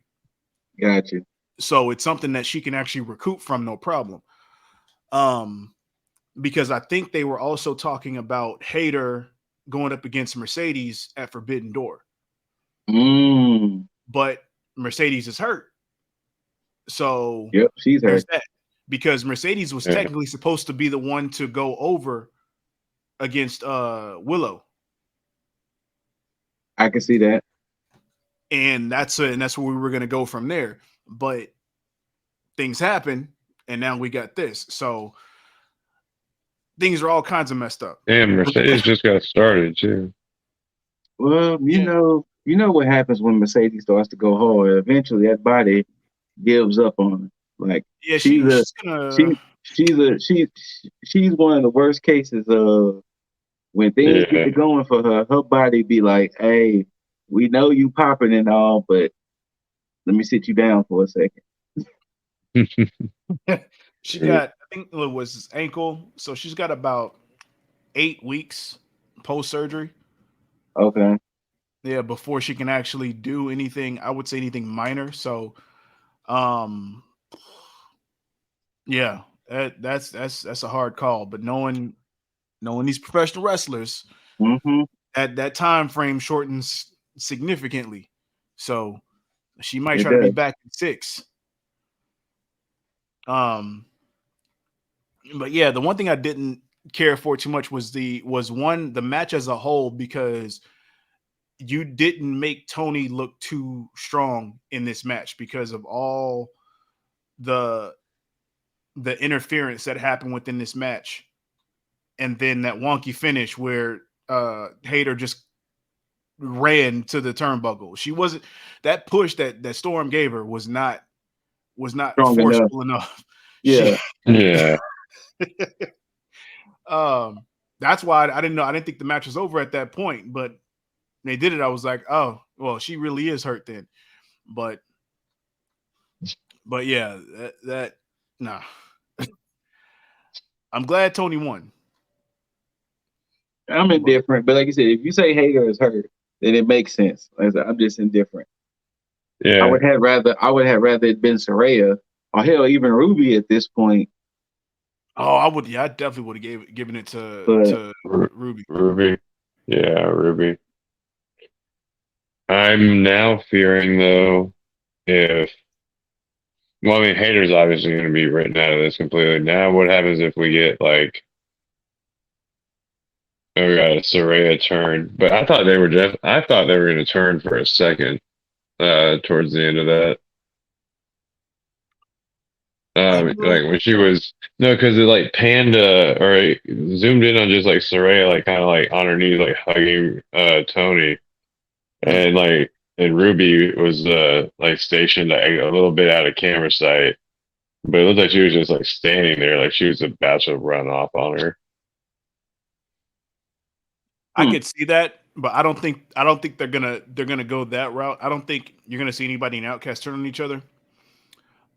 Got you. So it's something that she can actually recoup from, no problem. Um, because I think they were also talking about Hater going up against Mercedes at Forbidden Door, Mm. but Mercedes is hurt. So Yep, she's there's hurt. that, because Mercedes was Yeah. technically supposed to be the one to go over against Willow, I can see that. and that's where we were going to go from there. But things happen, and now we got this. So things are all kinds of messed up. Damn, Mercedes just got started too. Well, Yeah. you know what happens when Mercedes starts to go hard. Eventually, that body gives up on her. Like Yeah, she's a she's gonna. she she's one of the worst cases of when things get Yeah. to going for her. Her body be like, "Hey, we know you popping and all, but let me sit you down for a second." She got, I think it was his ankle, so she's got about 8 weeks post surgery. Okay. Yeah, before she can actually do anything. I would say anything minor. So, um, yeah, That's a hard call. But knowing these professional wrestlers, Mm-hmm. that time frame shortens significantly. So she might It try to be does. back in 6. Um, but yeah, the one thing I didn't care for too much was the match as a whole, because you didn't make Tony look too strong in this match because of all the interference that happened within this match, and then that wonky finish where Hayter just ran to the turnbuckle. She wasn't, that push that Storm gave her was not Strong enough. forceful enough. Yeah. Yeah. Um, that's why I didn't think the match was over at that point, but they did it. I was like, oh, well, she really is hurt then. But yeah, that nah. I'm glad Tony won. I'm indifferent, but like you said, if you say Hager is hurt, then it makes sense. Like I said, I'm just indifferent. I Yeah. would have rather it been Saraya or hell even Ruby at this point. Oh, I definitely would have given it But to Ruby. Ruby. Yeah, Ruby. I'm now fearing though if well, I mean, Hater's obviously going to be written out of this completely. Now, what happens if we get like we got a Soraya turn? But I thought they were going to turn for a second towards the end of that. Like when she was no, because it like panned or it zoomed in on just like Soraya, like kind of like on her knees, like hugging Tony, and like and Ruby was like stationed like, a little bit out of camera sight, but it looked like she was just like standing there, like she was about to run off on her. I could see that, but I don't think they're gonna go that route. I don't think you're gonna see anybody in Outcast turn on each other.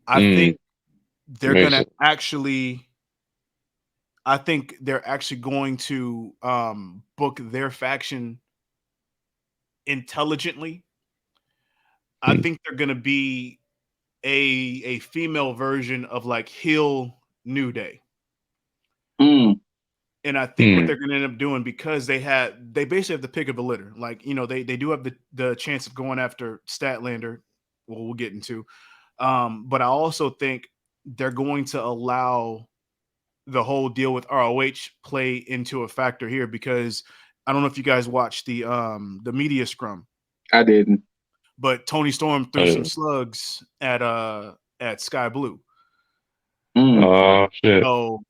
I think they're gonna actually. I think they're actually going to book their faction intelligently. I think they're gonna be a female version of like heel New Day. And I think what they're going to end up doing, because they basically have the pick of the litter. Like, they do have the chance of going after Statlander. Well, we'll get into. But I also think they're going to allow the whole deal with ROH play into a factor here, because I don't know if you guys watched the media scrum. I didn't. But Tony Storm threw some slugs at Sky Blue. Oh shit. So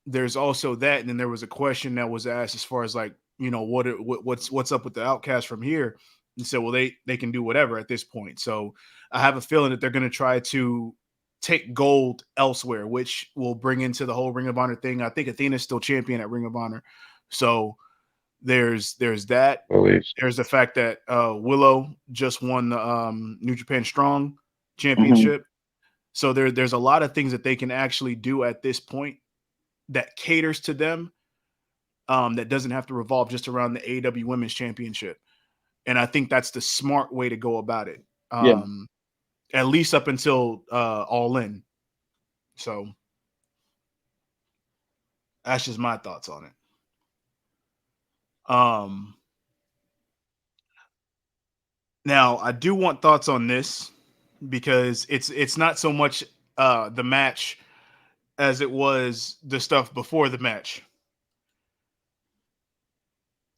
there's also that, and then there was a question that was asked as far as like, what's up with the Outcast from here, and said, well, they can do whatever at this point. So I have a feeling that they're going to try to take gold elsewhere, which will bring into the whole Ring of Honor thing. I think Athena's still champion at Ring of Honor, so there's that. There's the fact that Willow just won the New Japan Strong Championship. So there's a lot of things that they can actually do at this point that caters to them, that doesn't have to revolve just around the AEW Women's Championship. And I think that's the smart way to go about it. At least up until All In. So that's just my thoughts on it. Now I do want thoughts on this, because it's not so much the match as it was the stuff before the match.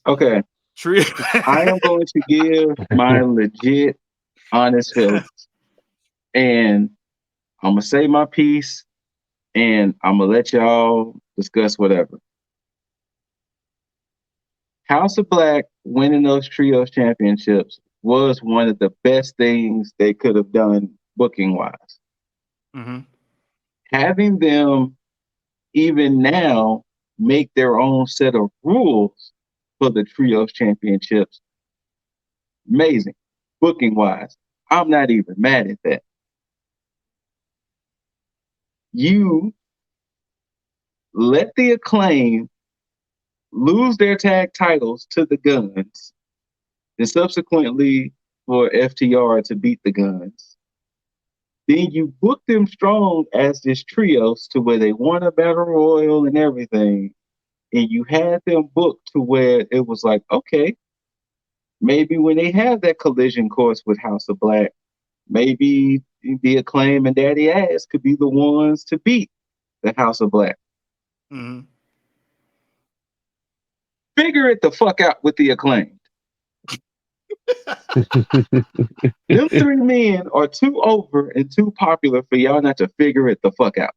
Okay. I am going to give my legit, honest feelings. And I'm going to say my piece, and I'm going to let y'all discuss whatever. House of Black winning those trios championships was one of the best things they could have done booking-wise. Having them even now make their own set of rules for the trios championships, amazing. Booking-wise, I'm not even mad at that. You let the Acclaim lose their tag titles to the Guns, and subsequently for FTR to beat the Guns. Then you book them strong as this trios to where they won a battle royal and everything, and you had them booked to where it was like, okay, maybe when they have that collision course with House of Black, maybe the Acclaim and Daddy Ass could be the ones to beat the House of Black. Mm-hmm. Figure it the fuck out with the Acclaim. Them three men are too over and too popular for y'all not to figure it the fuck out.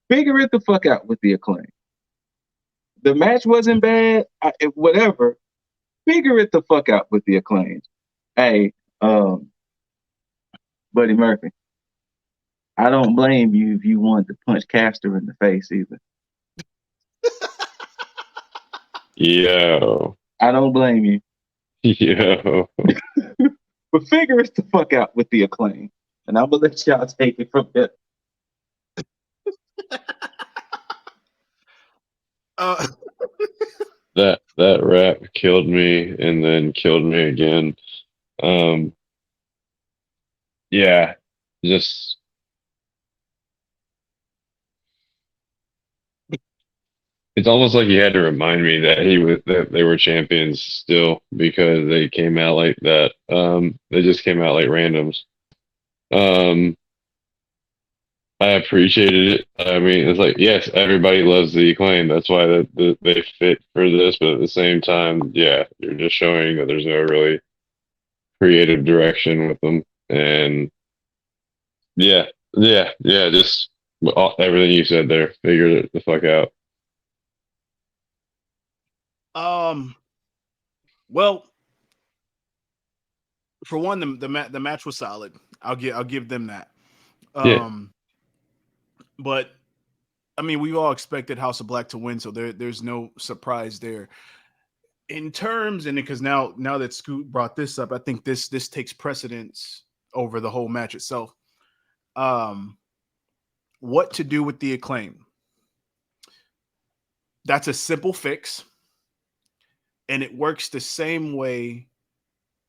Figure it the fuck out with the Acclaim. The match wasn't bad, whatever. Figure it the fuck out with the Acclaim. Hey, Buddy Murphy, I don't blame you if you wanted to punch Castor in the face either. Yo. I don't blame you. Yo. But figure it the fuck out with the Acclaim. And I'm going to let y'all take it from there. That rap killed me and then killed me again. Yeah, just it's almost like he had to remind me that they were champions still because they came out like that. They just came out like randoms. I appreciated it. I mean, it's like, yes, everybody loves the Acclaim. That's why they fit for this. But at the same time, yeah, you're just showing that there's no really creative direction with them. And yeah, just everything you said there. Figure it the fuck out. Well, for one, the match was solid. I'll give them that. Yeah. But I mean, we all expected House of Black to win, so there's no surprise there. In terms, and because now that Scoot brought this up, I think this takes precedence over the whole match itself. What to do with the Acclaim? That's a simple fix, and it works the same way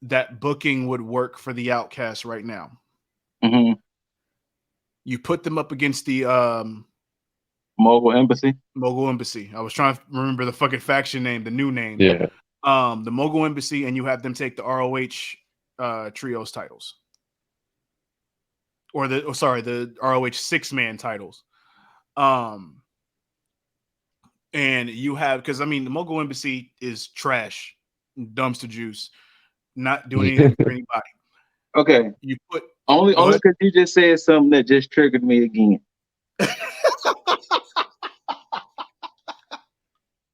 that booking would work for the Outcasts right now. Mm-hmm. You put them up against the Mogul Embassy. Mogul Embassy. I was trying to remember the fucking faction name, the new name. Yeah. The Mogul Embassy, and you have them take the ROH trios titles. Or the ROH 6-man titles. And you have, because I mean, the Mogul Embassy is trash, dumpster juice, not doing anything for anybody. Okay. You put only because you just said something that just triggered me again.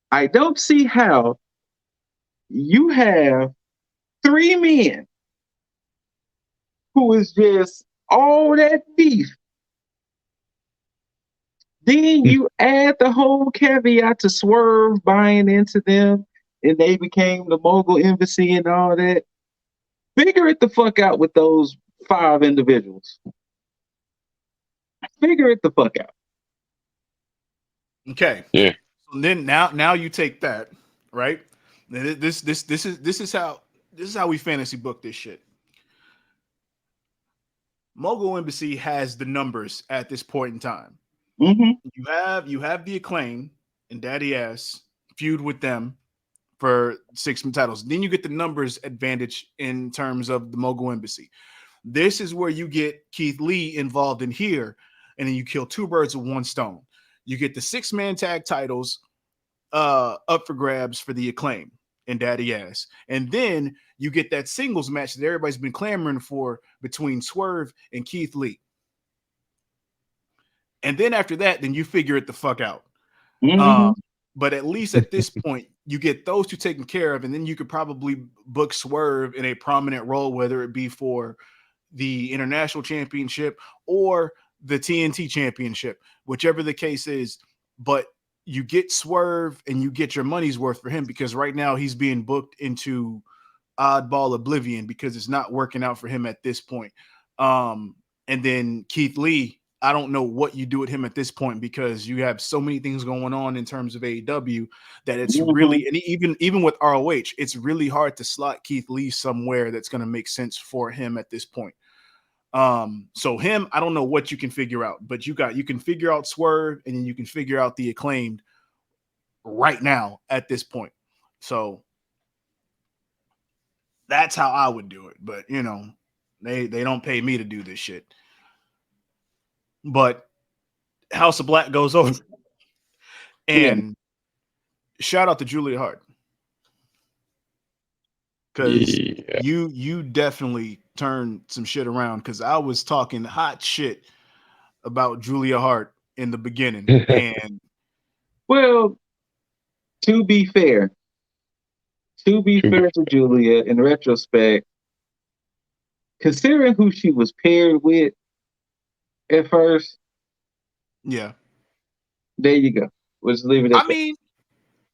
I don't see how you have three men who is just all that beef. Then you add the whole caveat to Swerve buying into them, and they became the Mogul Embassy and all that. Figure it the fuck out with those 5 individuals. Figure it the fuck out. Okay. Yeah. So then now you take that, right? This is how we fantasy book this shit. Mogul Embassy has the numbers at this point in time. Mm-hmm. You have the Acclaim and Daddy Ass feud with them for 6 titles. Then you get the numbers advantage in terms of the Mogul Embassy. This is where you get Keith Lee involved in here, and then you kill 2 birds with 1 stone. You get the 6-man tag titles up for grabs for the Acclaim and Daddy Ass. And then you get that singles match that everybody's been clamoring for between Swerve and Keith Lee. And then after that, then you figure it the fuck out. Mm-hmm. But at least at this point, you get those 2 taken care of, and then you could probably book Swerve in a prominent role, whether it be for the International Championship or the TNT Championship, whichever the case is. But you get Swerve and you get your money's worth for him, because right now he's being booked into oddball oblivion because it's not working out for him at this point. And then Keith Lee, I don't know what you do with him at this point, because you have so many things going on in terms of AEW that it's really, and even with ROH, it's really hard to slot Keith Lee somewhere that's going to make sense for him at this point. So him, I don't know what you can figure out, but you can figure out Swerve, and then you can figure out the Acclaimed right now at this point. So that's how I would do it. But you know, they don't pay me to do this shit. But House of Black goes over, and shout out to Julia Hart, because Yeah. you definitely turned some shit around, because I was talking hot shit about Julia Hart in the beginning, and Well, to be fair, to Julia, in retrospect, considering who she was paired with at first, yeah, there you go. Let's leave it at I mean,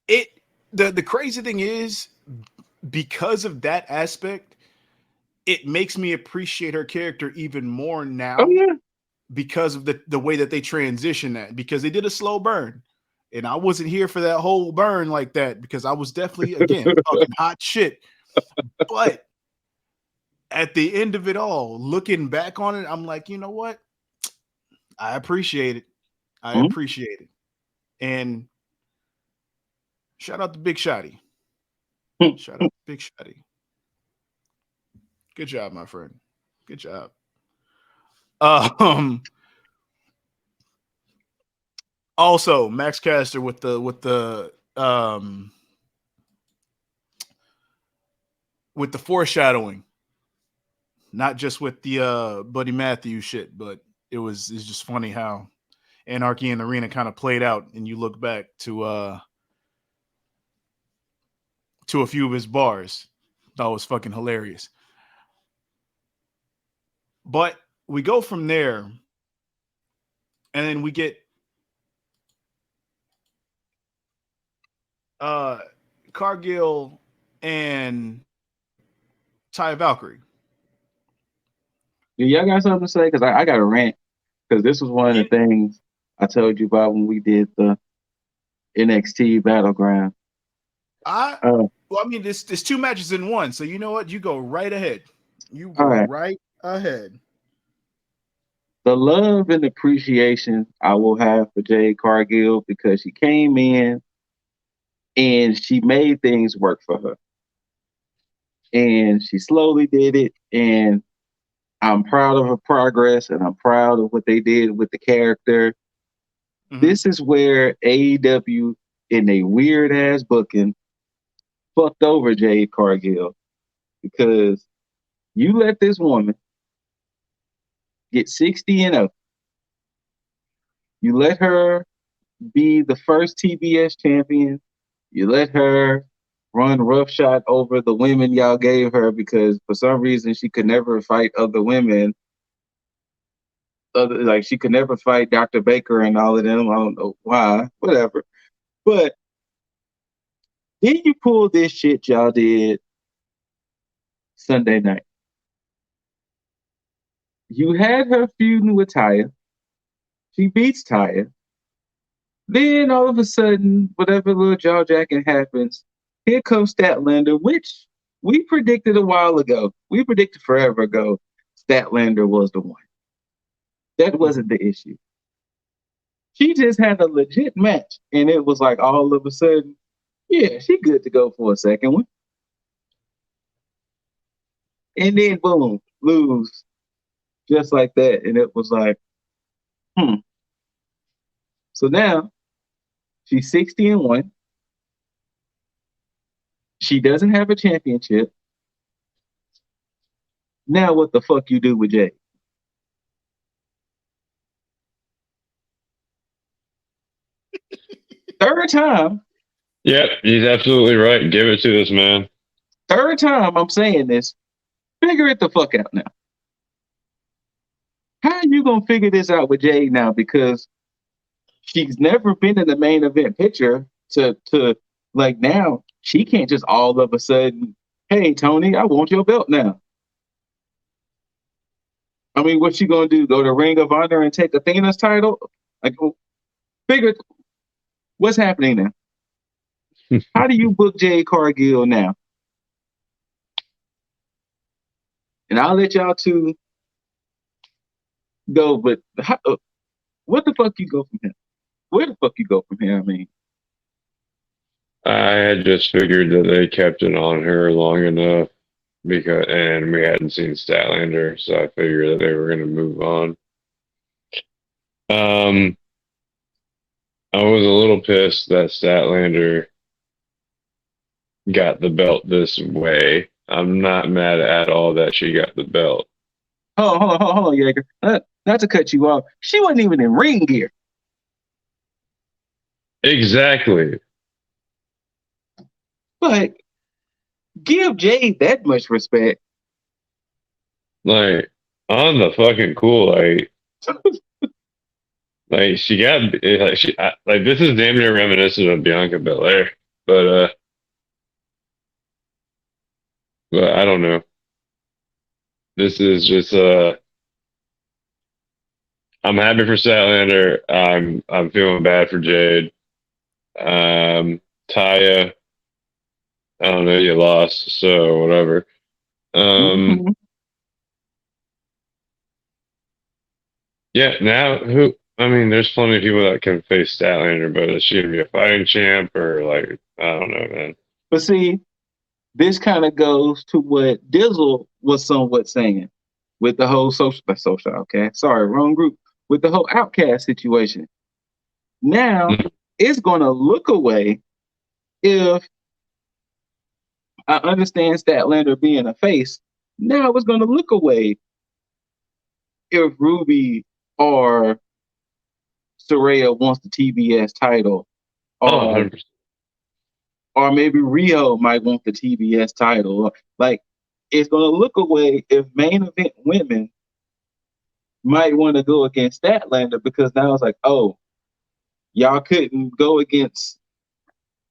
it. The crazy thing is, because of that aspect, it makes me appreciate her character even more that. now, Oh yeah, because of the way that they transition that, because they did a slow burn. And I wasn't here for that whole burn like that, because I was definitely, again, talking hot shit. But at the end of it all, looking back on it, I'm like, you know what? I appreciate it. I Mhm. appreciate it. And shout out to Big Shotty. Shout out to Big Shotty. Good job, my friend. Good job. Um Also, Max Caster with the foreshadowing, not just with the Buddy Matthews shit, but it's just funny how Anarchy in the Arena kind of played out, and you look back to a few of his bars. That was fucking hilarious. But we go from there, and then we get uh Cargill and Ty Valkyrie. Do y'all got something to say? Because I got a rant. Because this was one of the And things I told you about when we did the NXT Battleground. I Uh, well, I mean, there's two matches in one, so you know what? You go right ahead. You all go right. right ahead. The love and appreciation I will have for Jade Cargill, because she came in and she made things work for her. And she slowly did it. And I'm proud of her progress, and I'm proud of what they did with the character. Mm-hmm. This is where AEW, in a weird ass booking, fucked over Jade Cargill, because you let this woman get 60-0. You let her be the first TBS champion. You let her run roughshod over the women y'all gave her, because for some reason she could never fight other women. Like she could never fight Dr. Baker and all of them. I don't know why. Whatever. But then you pull this shit y'all did Sunday night. You had her feuding with Taya. She beats Taya. Then all of a sudden, whatever little jaw jacking happens, here comes Statlander, which we predicted a while ago. We predicted forever ago Statlander was the one. That wasn't the issue. She just had a legit match, and it was like all of a sudden, yeah, she good to go for a second one. And then boom, lose just like that. And it was like, hmm. So now she's 60-1. She doesn't have a championship. Now what the fuck you do with Jay? Third time, Yep, he's absolutely right. Give it to this man. third time I'm saying this. Figure it the fuck out now. How are you gonna figure this out with Jade now? Because she's never been in the main event picture to like now. She can't just all of a sudden, hey Tony, I want your belt now. I mean, what's she gonna do? Go to Ring of Honor and take Athena's title? Like, figure what's happening now. How do you book Jade Cargill now? And I'll let y'all two go, but what the fuck you go from here? Where the fuck you go from here? I mean, I had just figured that they kept it on her long enough and we hadn't seen Statlander, so I figured that they were going to move on. I was a little pissed that Statlander got the belt this way. I'm not mad at all that she got the belt. hold on, Jaeger. Not to cut you off. She wasn't even in ring gear. Exactly. But give Jade that much respect. Like, on the fucking Kool-Aid. Like, she got, like, this is damn near reminiscent of Bianca Belair. But I don't know. This is just, I'm happy for Statlander. I'm feeling bad for Jade. Taya, I don't know, you lost, so whatever. Mhm. Yeah, now who? I mean, there's plenty of people that can face Statlander, but is she gonna be a fighting champ or like I don't know, man. But see, this kind of goes to what Dizzle was somewhat saying with the whole social outcast. Sorry, wrong group. With the whole outcast situation. Now it's going to look away if I understand Statlander being a face. Now it's going to look away if Ruby or Soraya wants the TBS title, Oh, or 100%. or maybe Rio might want the TBS title. Like it's going to look away if main event women might want to go against Statlander because now it's like, oh, y'all couldn't go against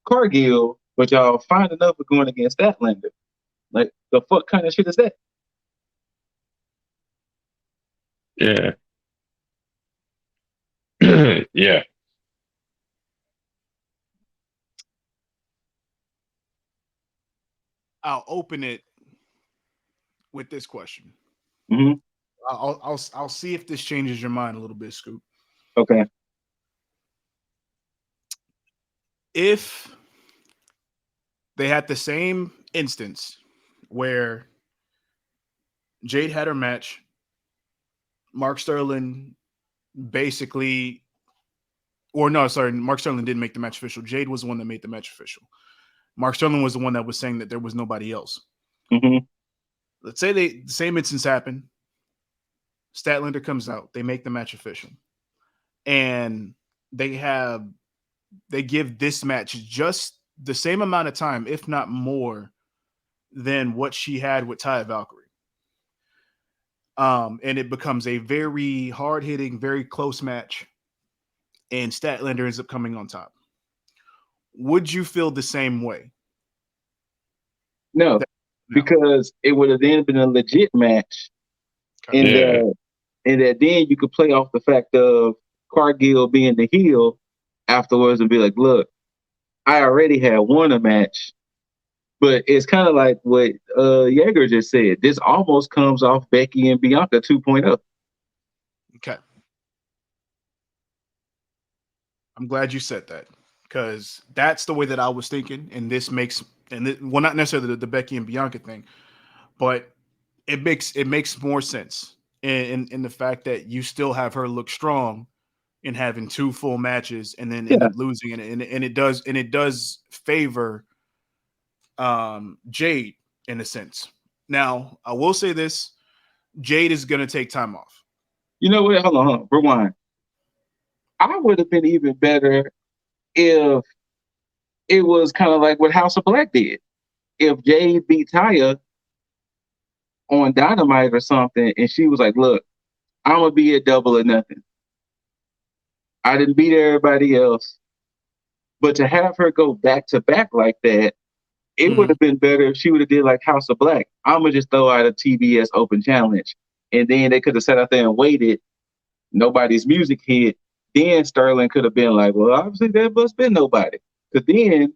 Cargill, but y'all fine enough for going against Statlander. Like the fuck kind of shit is that? Yeah. Yeah. I'll open it with this question. Mm-hmm. I'll see if this changes your mind a little bit, Scoop. Okay. If they had the same instance where Jade had her match, Mark Sterling basically, or no, sorry, Mark Sterling didn't make the match official. Jade was the one that made the match official. Mark Sterling was the one that was saying that there was nobody else. Mm-hmm. Let's say the same instance happened. Statlander comes out. They make the match official. And they give this match just the same amount of time, if not more, than what she had with Taya Valkyrie. And it becomes a very hard-hitting, very close match, and Statlander ends up coming on top. Would you feel the same way? No, because it would have then been a legit match, and that then you could play off the fact of Cargill being the heel afterwards and be like, look, I already had won a match. But it's kind of like what Jaeger just said. This almost comes off Becky and Bianca 2.0. Okay. I'm glad you said that because that's the way that I was thinking. And this makes, well, not necessarily the Becky and Bianca thing, but it makes more sense in the fact that you still have her look strong in having two full matches and then end up losing and it does favor Jade in a sense. Now, I will say this, Jade is going to take time off. You know what? Hold on. Rewind. I would have been even better if it was kind of like what House of Black did. If Jade beat Taya on Dynamite or something, and she was like, look, I'm going to be a Double or Nothing. I didn't beat everybody else. But to have her go back to back like that, it would have been better if she would have did like House of Black. I'm going to just throw out a TBS Open Challenge. And then they could have sat out there and waited. Nobody's music hit. Then Sterling could have been like, well, obviously there must have been nobody. Because then,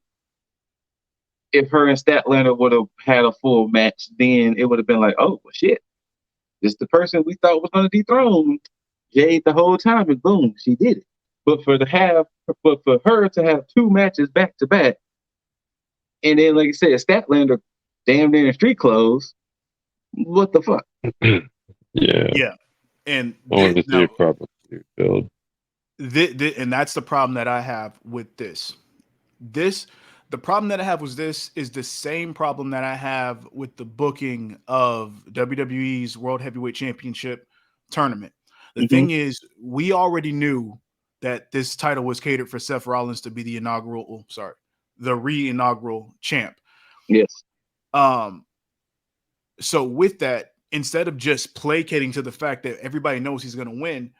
if her and Statlander would have had a full match, then it would have been like, oh, well, shit. This is the person we thought was going to dethrone Jade the whole time, and boom, she did it. But for her to have 2 matches back to back, and then like I said, Statlander damn near in street clothes. What the fuck? Yeah. Yeah, and I wanted to see now a proper build. and that's the problem that I have with this. The problem that I have with this is the same problem that I have with the booking of WWE's World Heavyweight Championship tournament. The thing is, we already knew that this title was catered for Seth Rollins to be the the re-inaugural champ. Yes. So with that, instead of just placating to the fact that everybody knows he's going to win,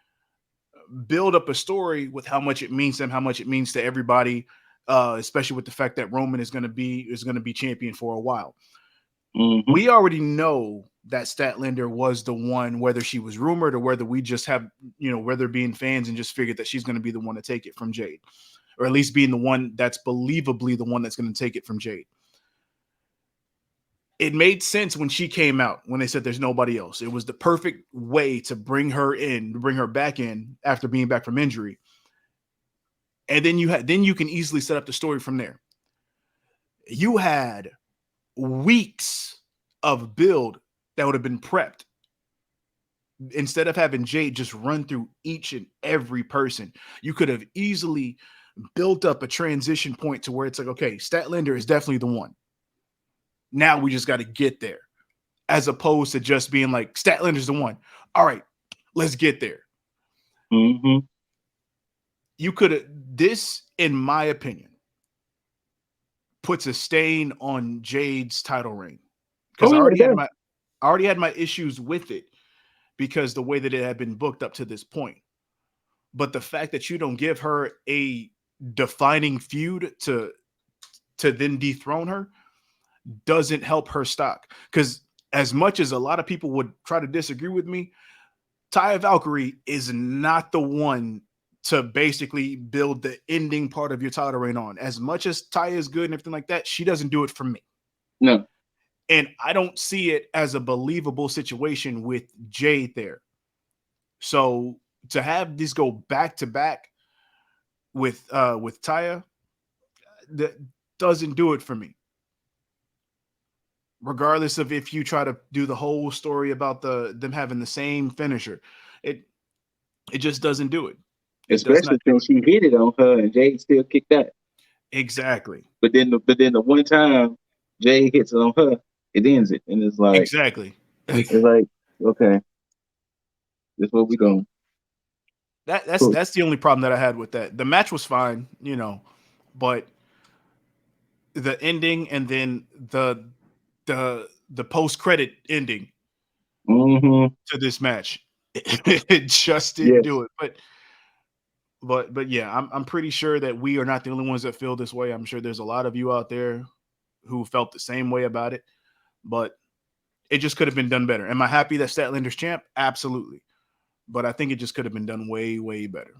build up a story with how much it means to him, how much it means to everybody, especially with the fact that Roman is going to be champion for a while. We already know that Statlander was the one, whether she was rumored or whether we just have, whether being fans and just figured that she's going to be the one to take it from Jade, or at least being the one that's believably the one that's going to take it from Jade. It made sense when she came out, when they said there's nobody else. It was the perfect way to bring her back in after being back from injury. And then you can easily set up the story from there. You had weeks of build that would have been prepped. Instead of having Jade just run through each and every person, you could have easily built up a transition point to where it's like, okay, Statlander is definitely the one. Now we just got to get there, as opposed to just being like, Statlander's the one. All right, let's get there. You could have, this, in my opinion, puts a stain on Jade's title reign, because I already had my issues with it because the way that it had been booked up to this point. But the fact that you don't give her a defining feud to then dethrone her doesn't help her stock. Because as much as a lot of people would try to disagree with me, Taya Valkyrie is not the one to basically build the ending part of your title reign on. As much as Taya is good and everything like that, she doesn't do it for me. No. And I don't see it as a believable situation with Jade there. So to have this go back to back with Taya, that doesn't do it for me. Regardless of if you try to do the whole story about them having the same finisher, it just doesn't do it. Especially since she hit it on her and Jade still kicked that. Exactly. But then the one time Jade hits it on her, it ends it, and it's like exactly. It's like, okay, this is what we doing. That's the only problem that I had with that. The match was fine, but the ending and then the post credit ending to this match, it just didn't do it. But yeah, I'm pretty sure that we are not the only ones that feel this way. I'm sure there's a lot of you out there who felt the same way about it, but it just could have been done better. Am I happy that Statlander's champ? Absolutely. But I think it just could have been done way, way better.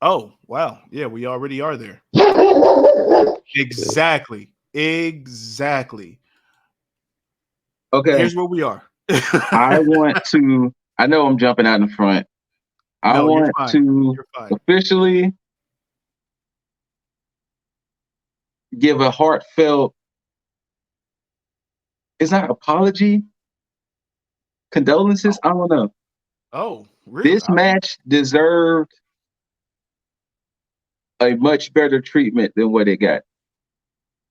Oh, wow. Yeah, we already are there. Exactly. Okay. Here's where we are. I know I'm jumping out in front. I want to officially give a heartfelt, it's not apology, condolences. I don't know. Oh, really? This match deserved a much better treatment than what it got.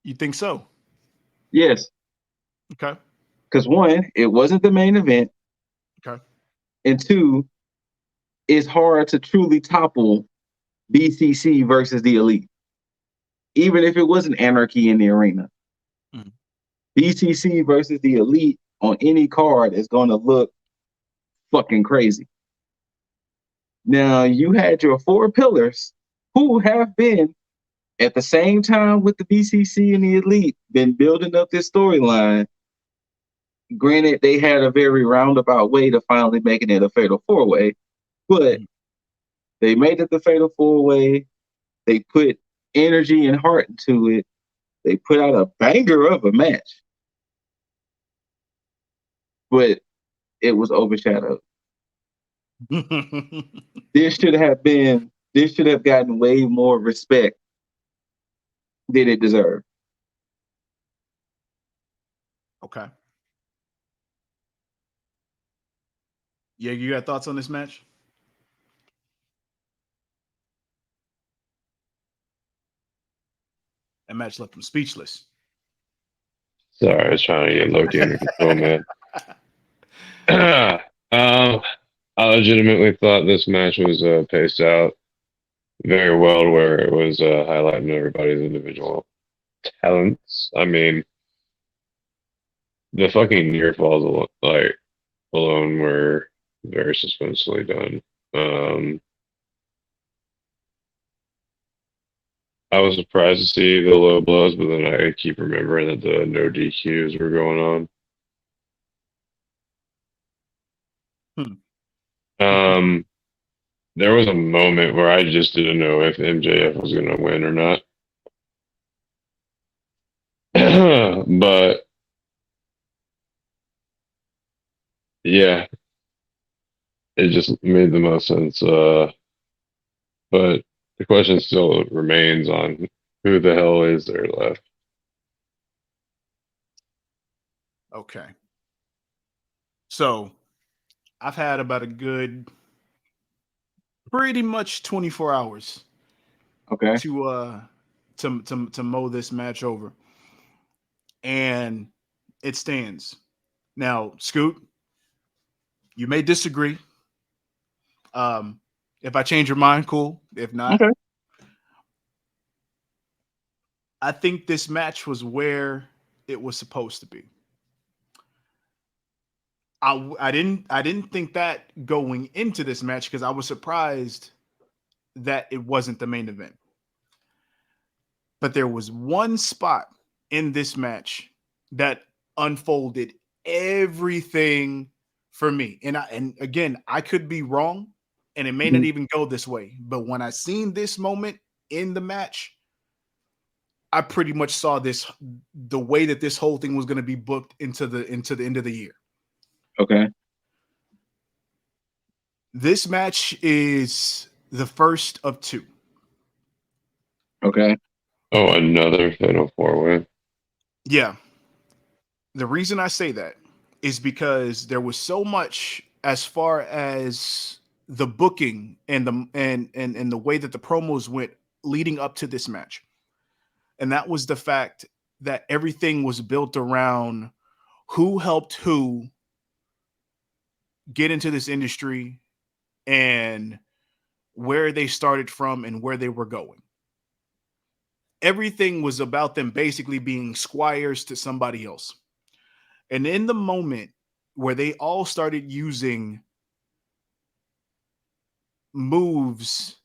You think so? Yes. Okay. Because one, it wasn't the main event. Okay. And two, it's hard to truly topple BCC versus the Elite. Even if it wasn't anarchy in the arena. BCC versus the Elite on any card is going to look fucking crazy. Now, you had your 4 pillars who have been, at the same time with the BCC and the Elite, been building up this storyline. Granted, they had a very roundabout way to finally making it a Fatal 4-Way, but they made it the Fatal 4-Way. They put energy and heart into it. They put out a banger of a match. but it was overshadowed. This should have gotten way more respect than it deserved. Okay. Yeah, you got thoughts on this match? That match left him speechless. Sorry, I was trying to get Loki under control, man. I legitimately thought this match was paced out very well, where it was highlighting everybody's individual talents. I mean, the fucking near falls alone were very suspensefully done. I was surprised to see the low blows, but then I keep remembering that the no DQs were going on. There was a moment where I just didn't know if MJF was going to win or not. But yeah, it just made the most sense. But the question still remains on who the hell is there left. Okay. So I've had about a good pretty much 24 hours Okay. to mow this match over. And it stands. Now, Scoot, you may disagree. If I change your mind, cool. If not, Okay. I think this match was where it was supposed to be. I didn't think that going into this match because I was surprised that it wasn't the main event. But there was one spot in this match that unfolded everything for me. And again, I could be wrong and it may not even go this way, but when I seen this moment in the match, I pretty much saw the way that this whole thing was going to be booked into the end of the year. Okay. This match is the first of two. Okay. Oh, another Fatal 4-Way. Yeah. The reason I say that is because there was so much as far as the booking and the way that the promos went leading up to this match. And that was the fact that everything was built around who helped who get into this industry and where they started from and where they were going. Everything was about them basically being squires to somebody else. And in the moment where they all started using moves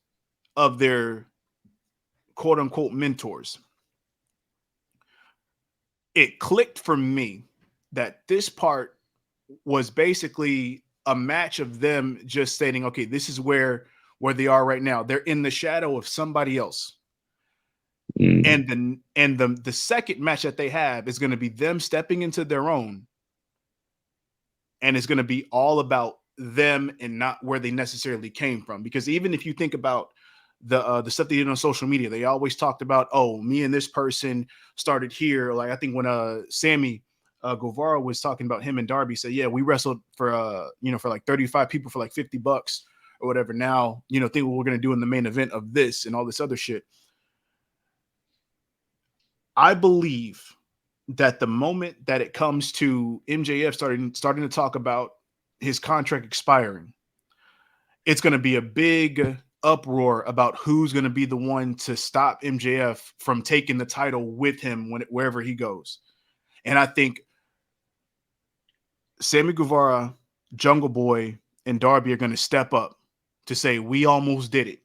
of their quote unquote mentors, it clicked for me that this part was basically a match of them just stating, okay, this is where they are right now. They're in the shadow of somebody else. And the second match that they have is going to be them stepping into their own. And it's going to be all about them and not where they necessarily came from. Because even if you think about the stuff they did on social media, they always talked about, oh, me and this person started here. Like I think when Sammy Guevara was talking about him and Darby, said, yeah, we wrestled for for like 35 people for like $50 or whatever. Now, think what we're going to do in the main event of this and all this other shit. I believe that the moment that it comes to MJF starting to talk about his contract expiring, it's going to be a big uproar about who's going to be the one to stop MJF from taking the title with him wherever he goes. And I think Sammy Guevara, Jungle Boy, and Darby are going to step up to say, we almost did it.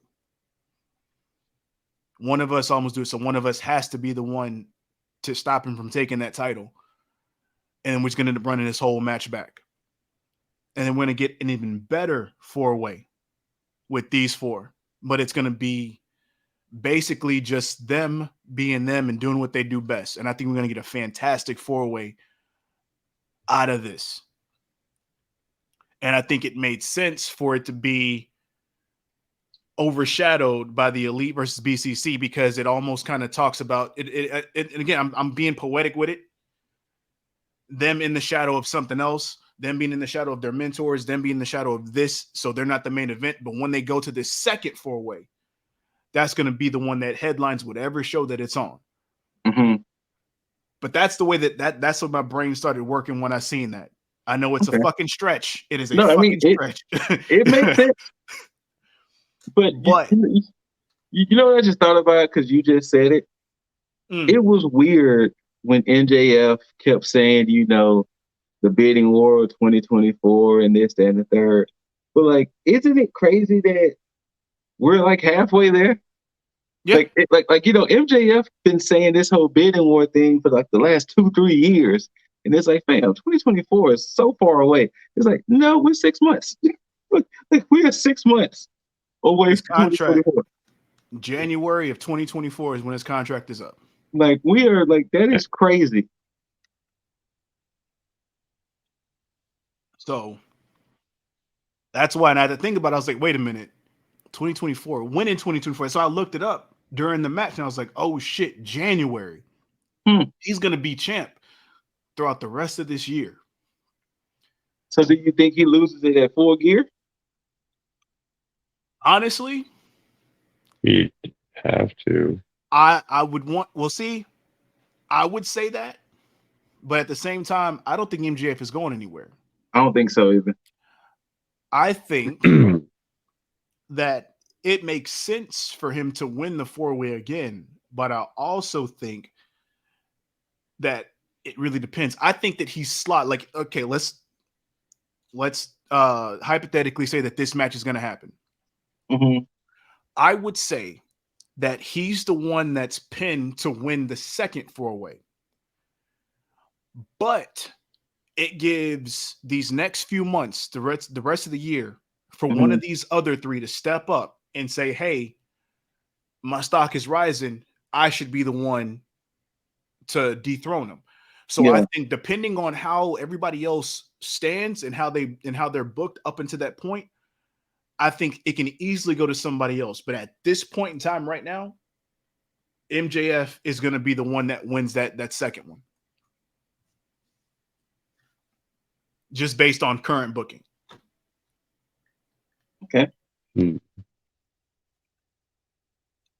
One of us almost do it. So one of us has to be the one to stop him from taking that title. And we're just going to end up running this whole match back. And then we're going to get an even better 4-way with these four. But it's going to be basically just them being them and doing what they do best. And I think we're going to get a fantastic 4-way out of this. And I think it made sense for it to be overshadowed by the Elite versus BCC because it almost kind of talks about it. And again, I'm being poetic with it. Them in the shadow of something else, them being in the shadow of their mentors, them being in the shadow of this. So they're not the main event. But when they go to this second 4-way, that's going to be the one that headlines whatever show that it's on. Mm-hmm. But that's the way that's what my brain started working when I seen that. I know it's a fucking stretch. It is a fucking stretch. It makes sense. But you know what I just thought about because you just said it. It was weird when MJF kept saying, you know, the bidding war of 2024 and this, that, and the third. But like, isn't it crazy that we're like halfway there? Yeah. Like you know, MJF been saying this whole bidding war thing for like the last 2-3 years. And it's like, fam, 2024 is so far away. It's like, no, we're 6 months. Like we are 6 months away his from contract. 2024. January of 2024 is when his contract is up. Like we are like that is crazy. So that's why, and I had to think about it. I was like, wait a minute, 2024. When in 2024? So I looked it up during the match, and I was like, oh shit, January. He's gonna be champ throughout the rest of this year. So do you think he loses it at Full Gear? Honestly, He'd have to. I would want. Well, see, I would say that, but at the same time, I don't think MJF is going anywhere. I don't think so either. I think that it makes sense for him to win the 4-way again, but I also think that it really depends. I think that he's like, okay, let's hypothetically say that this match is going to happen. Mm-hmm. I would say that he's the one that's pinned to win the second 4-way. But it gives these next few months, the rest of the year, for one of these other three to step up and say, hey, my stock is rising. I should be the one to dethrone him. So I think depending on how everybody else stands and how they're booked up until that point, I think it can easily go to somebody else. But at this point in time right now, MJF is going to be the one that wins that second one. Just based on current booking. Okay.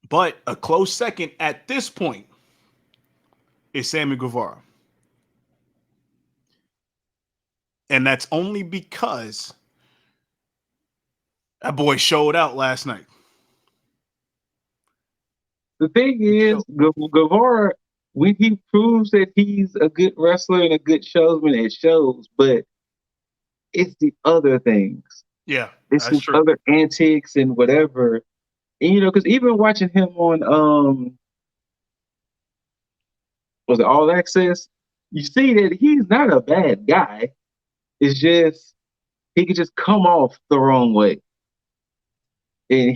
But a close second at this point is Sammy Guevara. And that's only because that boy showed out last night. The thing is, Guevara, when he proves that he's a good wrestler and a good showsman, it shows. But it's the other things. Yeah, it's his other antics and whatever. And you know, because even watching him on was it All Access, you see that he's not a bad guy. It's just he could just come off the wrong way. And he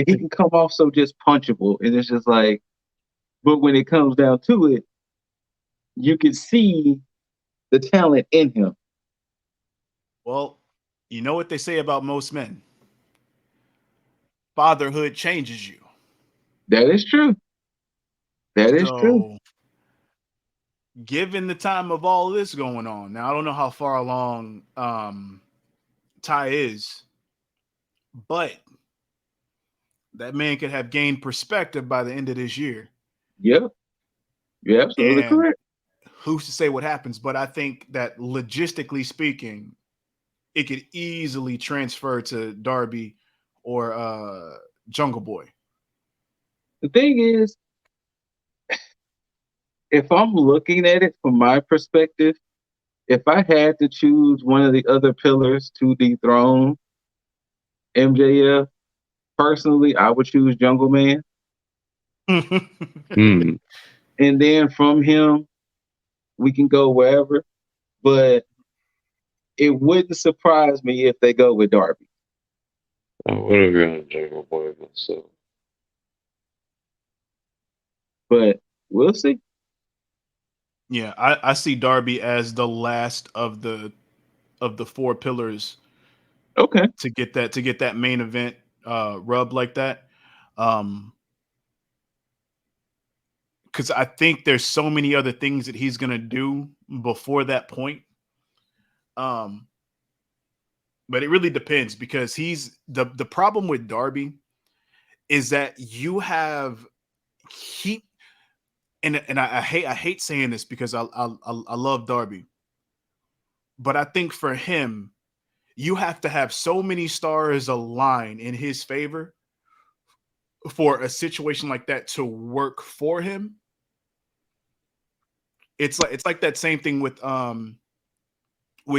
can come off so just punchable. And it's just like, but when it comes down to it, you can see the talent in him. Well, you know what they say about most men. Fatherhood changes you. That is true. That is true. Given the time of all this going on, now I don't know how far along Ty is, but that man could have gained perspective by the end of this year. Yeah. You're absolutely correct. Who's to say what happens? But I think that logistically speaking, it could easily transfer to Darby or Jungle Boy. The thing is, if I'm looking at it from my perspective, if I had to choose one of the other pillars to dethrone MJF, personally, I would choose Jungle Man. And then from him, we can go wherever. But it wouldn't surprise me if they go with Darby. I would have gone Jungle Boy myself. But we'll see. Yeah, I see Darby as the last of the four pillars Okay. to get that main event rub like that. Because I think there's so many other things that he's gonna do before that point. Um, but it really depends because he's the problem with Darby is that you have he and I hate saying this because I love Darby, but I think for him you have to have so many stars align in his favor for a situation like that to work for him. It's like that same thing with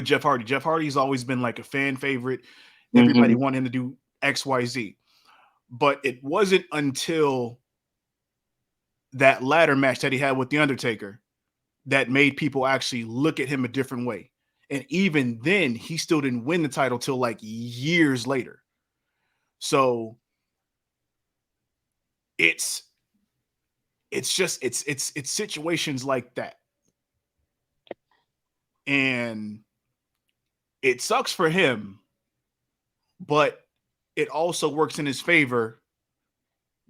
Jeff Hardy. Jeff Hardy's always been like a fan favorite. Everybody Mm-hmm. wanted him to do XYZ. But it wasn't until that ladder match that he had with The Undertaker that made people actually look at him a different way. And even then, he still didn't win the title till like years later. So it's just it's situations like that. And it sucks for him, but it also works in his favor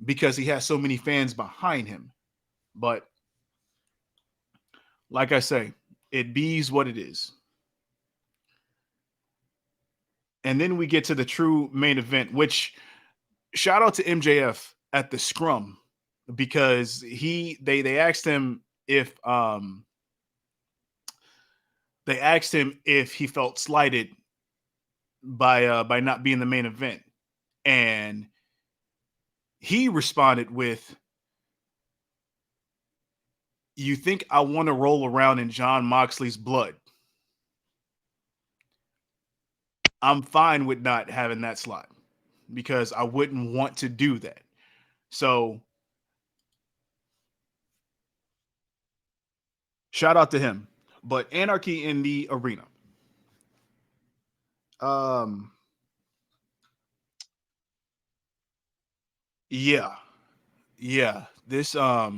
because he has so many fans behind him. But like I say, it bees what it is. And then we get to the true main event, which shout out to MJF at the scrum because they asked him if he felt slighted by not being the main event. And he responded with, "You think I want to roll around in John Moxley's blood? I'm fine with not having that slot because I wouldn't want to do that." So shout out to him. But Anarchy in the Arena. Um yeah. Yeah. This I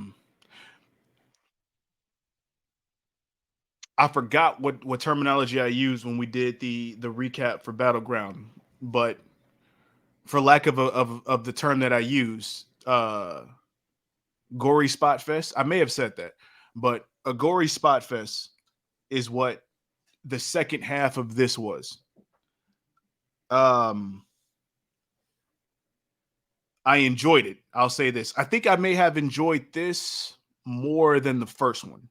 forgot what terminology I used when we did the recap for Battleground, but for lack of the term that I use, gory spot fest. I may have said that, but a gory spot fest is what the second half of this was. Um, I enjoyed it. I'll say this. I think I may have enjoyed this more than the first one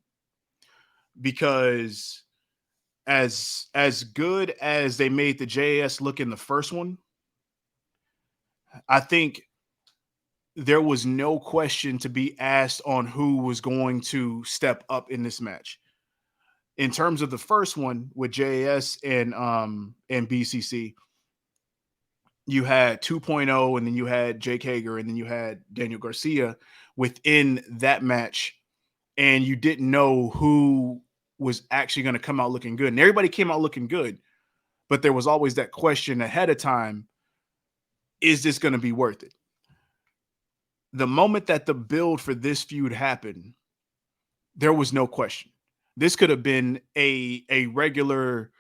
because as good as they made the JAS look in the first one, I think there was no question to be asked on who was going to step up in this match. In terms of the first one with JAS and BCC, you had 2.0 and then you had Jake Hager and then you had Daniel Garcia within that match, and you didn't know who was actually going to come out looking good. And everybody came out looking good, but there was always that question ahead of time, is this going to be worth it? The moment that the build for this feud happened, there was no question. This could have been a regular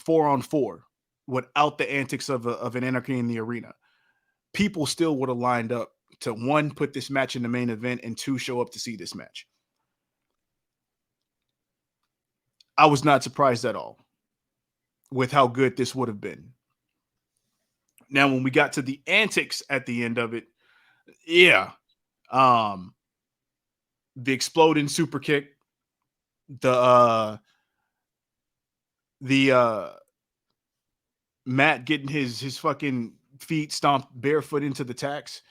4-on-4 without the antics of an Anarchy in the Arena. People still would have lined up to, one, put this match in the main event, and two, show up to see this match. I was not surprised at all with how good this would have been. Now, when we got to the antics at the end of it, yeah, the exploding super kick, the Matt getting his fucking feet stomped barefoot into the tacks.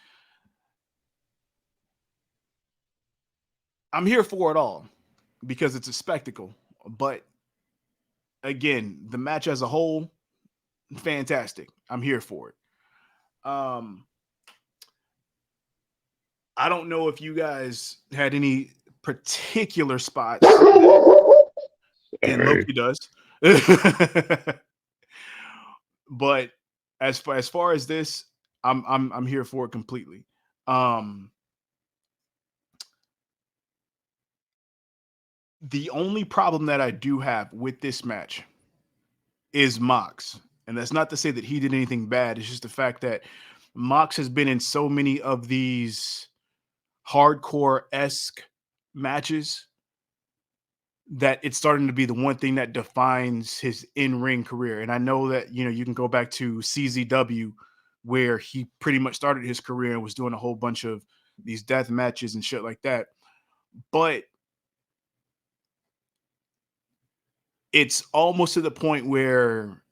I'm here for it all because it's a spectacle. But again, the match as a whole, fantastic. I'm here for it. I don't know if you guys had any particular spots, and Sorry. Loki does. But as far as this, I'm here for it completely. The only problem that I do have with this match is Mox. And that's not to say that he did anything bad. It's just the fact that Mox has been in so many of these hardcore-esque matches that it's starting to be the one thing that defines his in-ring career. And I know that, you can go back to CZW where he pretty much started his career and was doing a whole bunch of these death matches and shit like that. But it's almost to the point where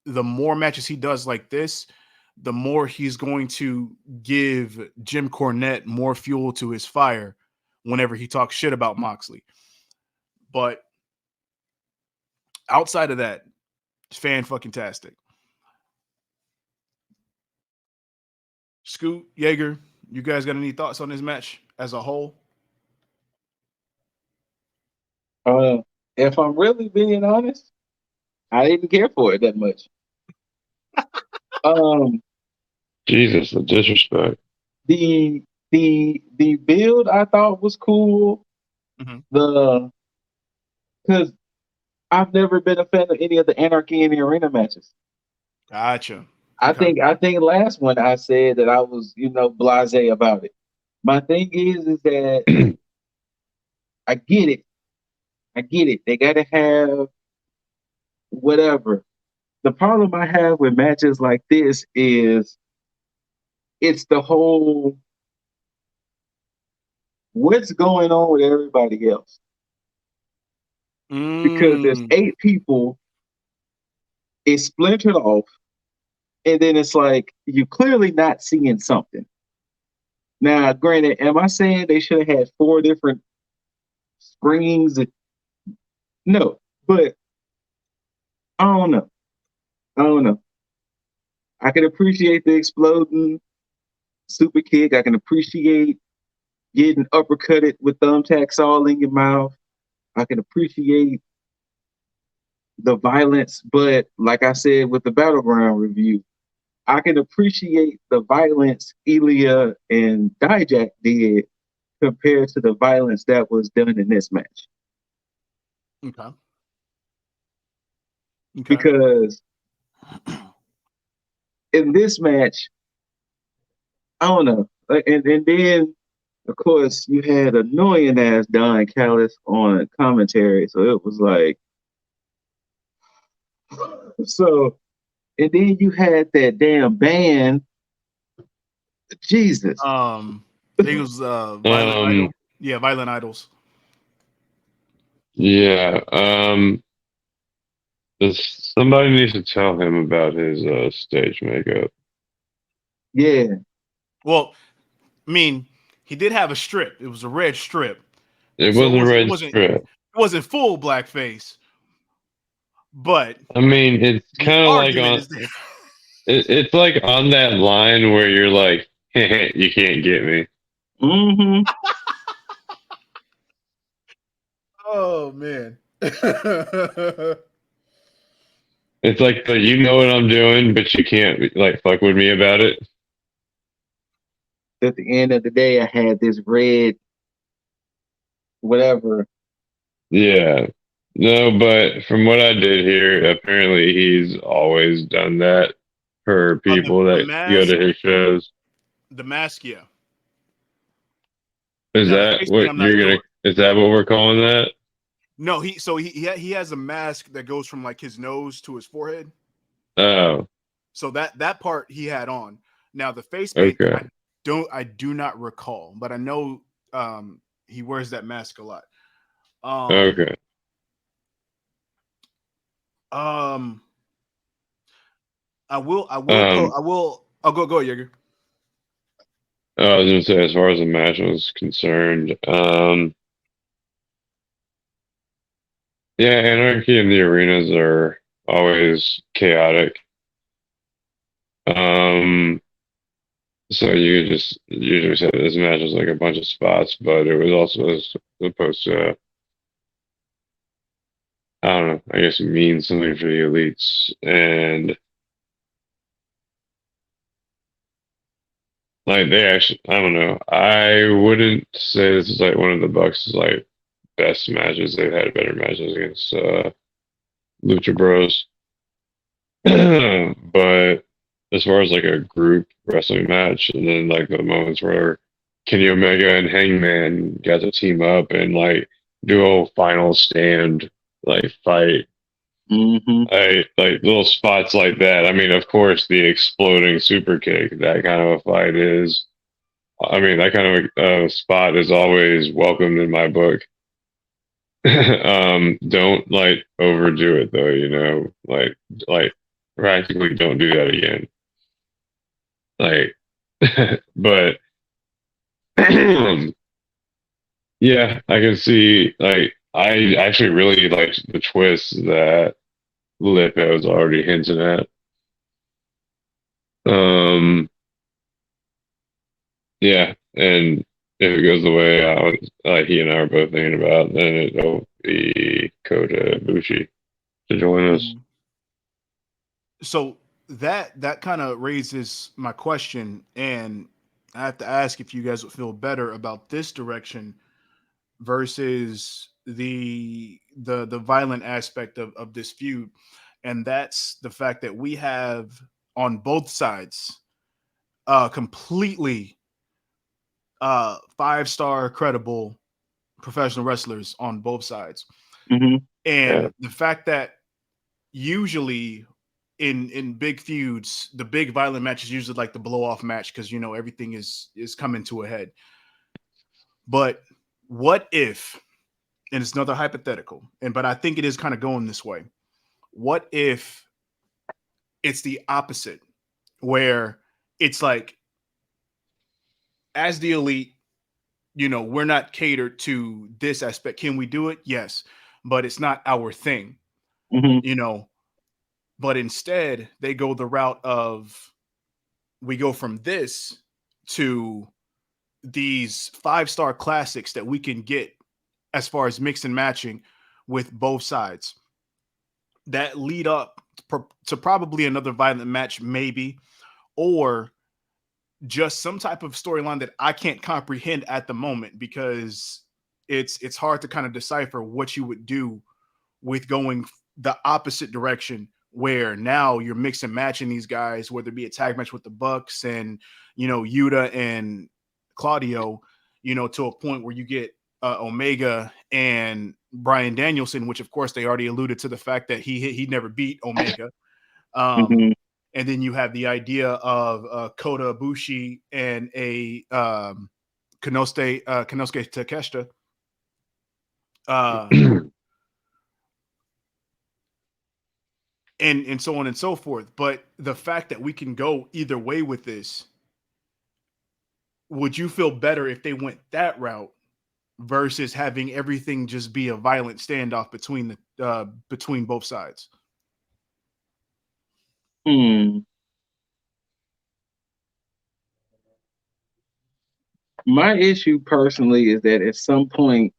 the more matches he does like this, the more he's going to give Jim Cornette more fuel to his fire whenever he talks shit about Moxley. But outside of that, it's fan-fucking-tastic. Scoot, Jaeger, you guys got any thoughts on this match as a whole? If I'm really being honest, I didn't care for it that much. Jesus, the disrespect. The build I thought was cool. Mhm. Because I've never been a fan of any of the Anarchy in the Arena matches. Gotcha. I Okay. think last one I said that I was, blasé about it. My thing is that I get it. They gotta have whatever. The problem I have with matches like this is it's the whole what's going on with everybody else. Because there's 8 people, it's splintered off, and then it's like you're clearly not seeing something. Now, granted, am I saying they should have had 4 different screens? No, but I don't know. I can appreciate the exploding super kick. I can appreciate getting uppercutted with thumbtacks all in your mouth. I can appreciate the violence, but like I said with the Battleground review, I can appreciate the violence Ilya and Dijak did compared to the violence that was done in this match. Okay. Because in this match, I don't know. And then, of course, you had annoying ass Don Callis on commentary. So it was like, so, and then you had that damn band. Jesus. I think it was Violent Idol. Yeah, Violent Idols. Yeah. Somebody needs to tell him about his stage makeup. Yeah. Well, I mean, he did have a strip. It was a red strip. It wasn't a red strip. It wasn't full blackface. But I mean, it's kind of like on. It's like on that line where you're like, you can't get me. Mm-hmm. Oh man. It's like you know what I'm doing, but you can't like fuck with me about it. At the end of the day, I had this red whatever. Yeah. No, but from what I did hear, apparently he's always done that for people that go to his shows. The mask, yeah. Is that what you're gonna? Is that what we're calling that? No, he has a mask that goes from like his nose to his forehead. Oh. So that part he had on. Now the face paint, okay. I do not recall, but I know he wears that mask a lot. Okay. I will. I'll go, Jaeger. I was gonna say, as far as the match was concerned, yeah, Anarchy in the arenas are always chaotic. So you just usually say this match was like a bunch of spots, but it was also supposed to, I don't know, I guess mean something for the elites. And like they actually, I don't know, I wouldn't say this is like one of the Bucks' like best matches. They've had better matches against Lucha Bros. But as far as like a group wrestling match, and then like the moments where Kenny Omega and Hangman got to team up and like do a final stand like fight, Mm-hmm. like little spots like that. I mean, of course, the exploding super kick, that kind of a fight is. I mean, that kind of spot is always welcomed in my book. Don't like overdo it though, you know, like practically don't do that again. Like, but yeah, I can see. Like, I actually really liked the twist that Lip was already hinting at. Um, yeah, and if it goes the way he and I are both thinking about, then it'll be Kota Ibushi to join us. Mhm. So that kind of raises my question, and I have to ask if you guys would feel better about this direction versus the violent aspect of this feud, and that's the fact that we have on both sides completely 5-star credible professional wrestlers on both sides, Mm-hmm. Yeah. and the fact that usually in big feuds, the big violent match is usually like the blow off match because you know everything is coming to a head. But what if, and it's another hypothetical, and but I think it is kind of going this way. What if it's the opposite, where it's like as the elite, you know, we're not catered to this aspect. Can we do it? Yes, but it's not our thing, Mm-hmm. you know. But instead, they go the route of we go from this to these 5-star classics that we can get as far as mix and matching with both sides that lead up to probably another violent match, maybe, or just some type of storyline that I can't comprehend at the moment because it's hard to kind of decipher what you would do with going the opposite direction where now you're mixing matching these guys, whether it be a tag match with the Bucks and you know Yuta and Claudio, you know, to a point where you get Omega and Brian Danielson, which of course they already alluded to the fact that he never beat Omega. Mm-hmm. And then you have the idea of Kota Ibushi and a Konosuke Takeshita. Uh, and so on and so forth. But the fact that we can go either way with this, would you feel better if they went that route versus having everything just be a violent standoff between both sides? Hmm. My issue personally is that at some point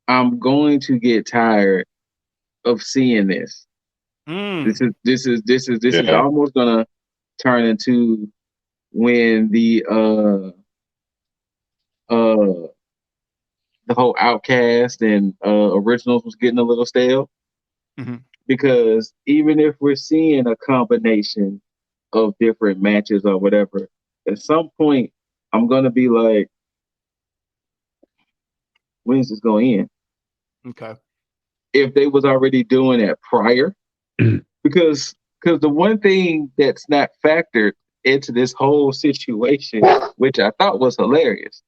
I'm going to get tired of seeing this. Mm. This is Yeah. almost gonna turn into when uh the whole Outcast and originals was getting a little stale. Mhm. Because even if we're seeing a combination of different matches or whatever, at some point I'm gonna be like, when's this going to end? Okay. If they was already doing it prior, because the one thing that's not factored into this whole situation, which I thought was hilarious,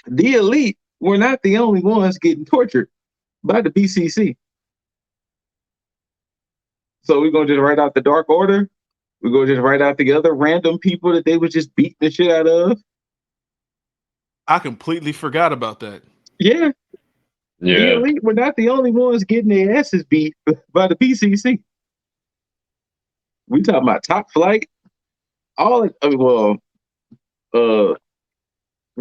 the elite were not the only ones getting tortured by the BCC. So we're gonna just write out the Dark Order. We're gonna just write out the other random people that they was just beating the shit out of. I completely forgot about that. Yeah, the Yeah. elite were not the only ones getting their asses beat by the BCC. We talking about Top Flight. I mean, well, one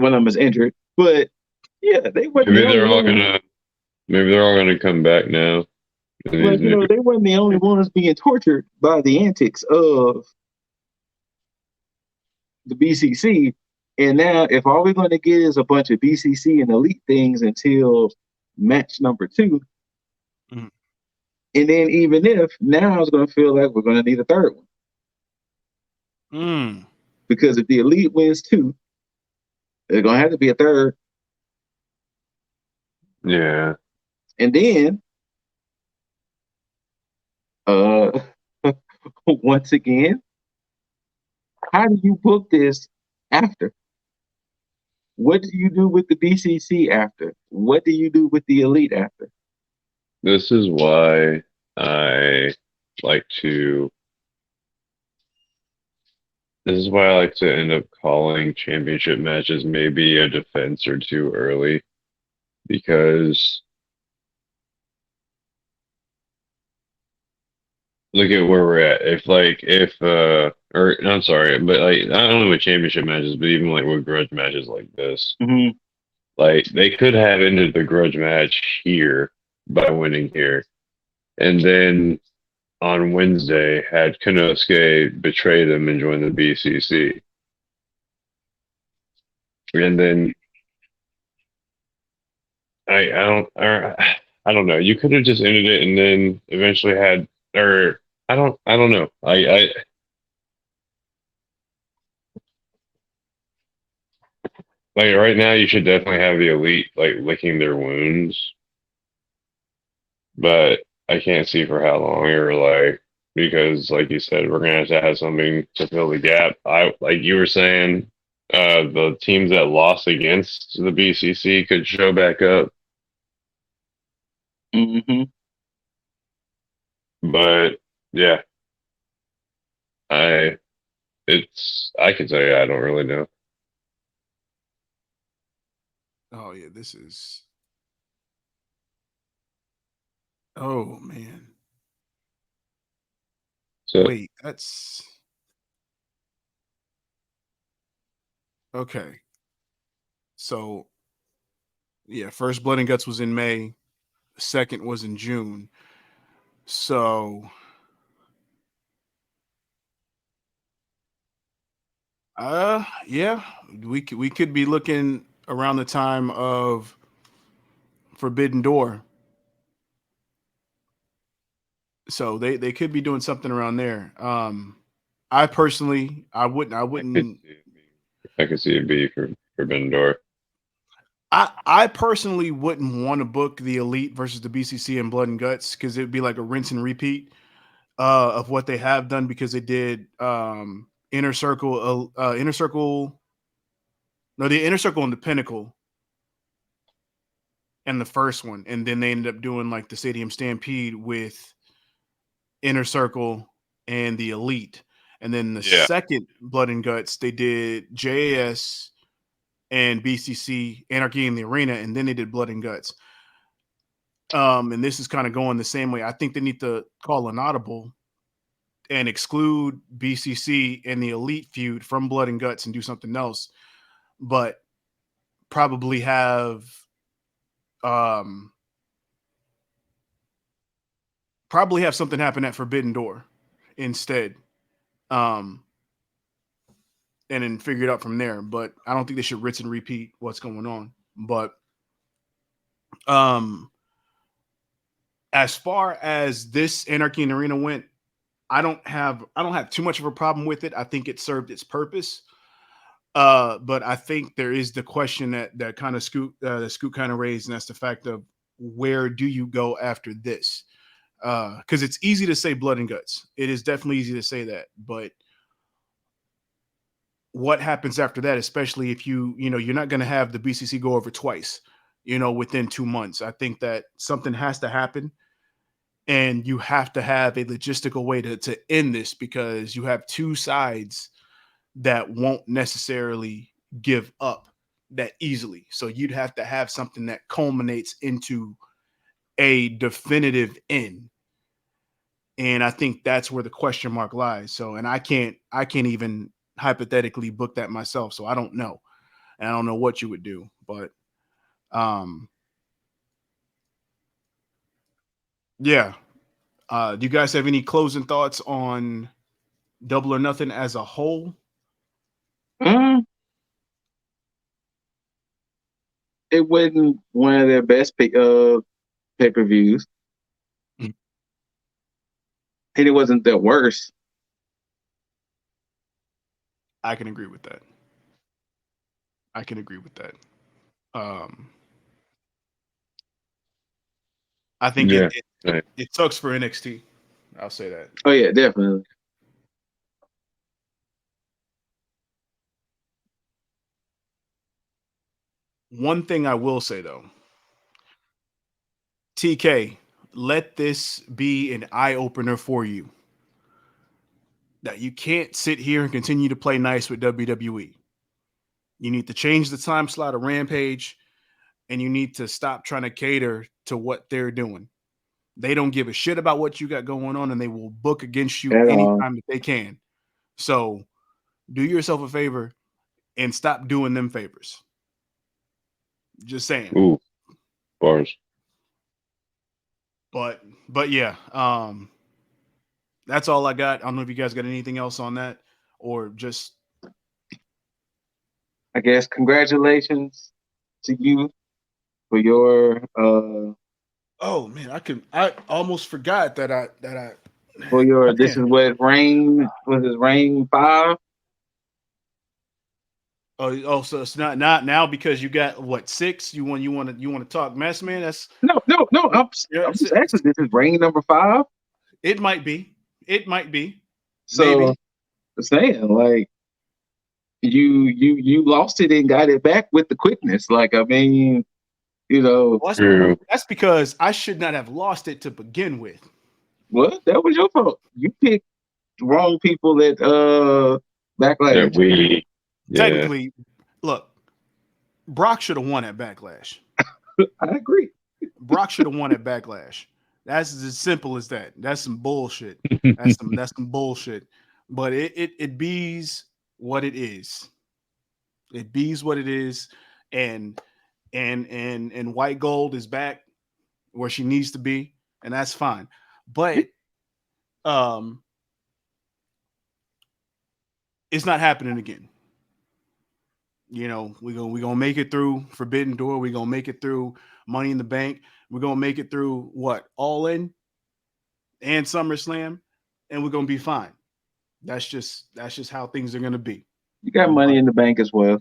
of them is injured, but yeah, they weren't the Maybe only they're all ones. gonna maybe they're all gonna come back now. in But these new- they weren't the only ones being tortured by the antics of the BCC. And now, if all we're going to get is a bunch of BCC and elite things until match number 2, Mhm. And then even if now it's going to feel like we're going to need a third one. Because if the Elite wins 2, there's going to have to be a third. Yeah. And then, once again, how do you book this after? What do you do with the BCC after? What do you do with the Elite after? This is why I like to. This is why I like to end up calling championship matches maybe a defense or two early, because look at where we're at. Or I'm sorry, but like not only with championship matches, but even like with grudge matches like this, like they could have ended the grudge match here by winning here, and then on Wednesday had Konosuke betray them and join the BCC, and then I don't know. You could have just ended it and then eventually had, or I don't know. Like right now you should definitely have the Elite like licking their wounds, but I can't see for how long, or like, because like you said, we're gonna have to have something to fill the gap. I like you were saying, the teams that lost against the BCC could show back up. But yeah, I I can tell you I don't really know. Oh yeah, this is. Oh man. So Wait, that's okay. So yeah, first Blood and Guts was in May. Second was in June. So yeah, we could be looking around the time of Forbidden Door. So they could be doing something around there. I personally I I could wouldn't see it being, I could see it be for Bendor. I personally wouldn't want to book the Elite versus the BCC and Blood and Guts, because it would be like a rinse and repeat of what they have done, because they did Inner Circle, no, the Inner Circle and the Pinnacle and the first one, and then they ended up doing like the Stadium Stampede with Inner Circle and the Elite, and then the Yeah. second Blood and Guts they did JAS and BCC, Anarchy in the Arena, and then they did Blood and Guts. And this is kind of going the same way. I think they need to call an audible and exclude BCC and the Elite feud from Blood and Guts and do something else, but probably have um something happen at Forbidden Door instead, um and then figure it out from there. But I don't think they should rinse and repeat what's going on. But um as far as this Anarchy in the Arena went, I don't have too much of a problem with it. I think it served its purpose. But I think there is the question that kind of Scoot kind of raised, and that's the fact of where do you go after this? Because it's easy to say Blood and Guts. It is definitely easy to say that, but what happens after that? Especially if you're not going to have the BCC go over twice, within 2 months. I think that something has to happen, and you have to have a logistical way to end this, because you have two sides that won't necessarily give up that easily. So you'd have to have something that culminates into a definitive end. And I think that's where the question mark lies. So, and I can't even hypothetically book that myself. So I don't know. And I don't know what you would do, but um yeah. Do you guys have any closing thoughts on Double or Nothing as a whole? It wasn't one of their best pay-per-views. and it wasn't the worst. I can agree with that. I think Yeah. it sucks for NXT. I'll say that. Oh yeah, definitely. One thing I will say though, TK, let this be an eye opener for you. That you can't sit here and continue to play nice with WWE. You need to change the time slot of Rampage, and you need to stop trying to cater to what they're doing. They don't give a shit about what you got going on, and they will book against you At all. anytime that they can. So do yourself a favor and stop doing them favors. Just saying. Ooh, bars. But yeah, that's all I got. I don't know if you guys got anything else on that, or just I guess congratulations to you for your oh man, I almost forgot that I this is what Reign was his Reign 5. So it's not now because you got what 6? You want to talk mess, man? That's No. I'm just asking, this is Reign number 5. It might be. So maybe. I'm saying, like, you lost it and got it back with the quickness. Like, I mean, Well, that's because I should not have lost it to begin with. What? That was your fault. You picked wrong people at Backlash. Technically, look, Brock should have won at Backlash. I agree. Brock should have won at Backlash. That's as simple as that. That's some bullshit. That's some bullshit. But it bees what it is. It bees what it is, and White Gold is back where she needs to be, and that's fine. But it's not happening again. You know, we're gonna make it through Forbidden Door. We're gonna make it through Money in the Bank. We're gonna make it through what? All In and SummerSlam, and we're gonna be fine. That's just how things are gonna be. You got Money in the Bank as well.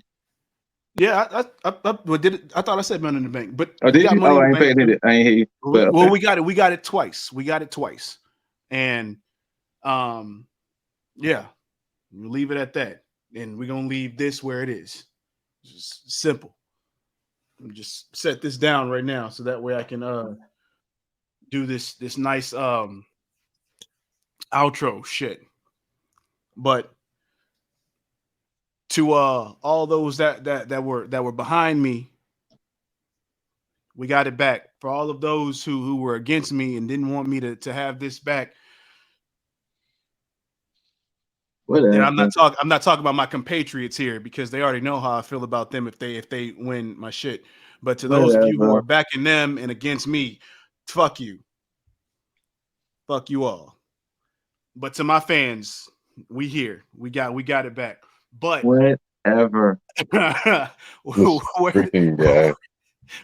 Yeah, I thought I said Money in the Bank, but I ain't paying it. I ain't hear you. But, well, we got it twice. And yeah, we'll leave it at that. And we're gonna leave this where it is. Just simple. Let me just set this down right now so that way I can do this nice outro shit. But to all those that were behind me, we got it back. For all of those who were against me and didn't want me to have this back. And I'm not talking about my compatriots here because they already know how I feel about them if they win my shit. But to those of you who are backing them and against me, fuck you. Fuck you all. But to my fans, we here. We got it back. But whatever.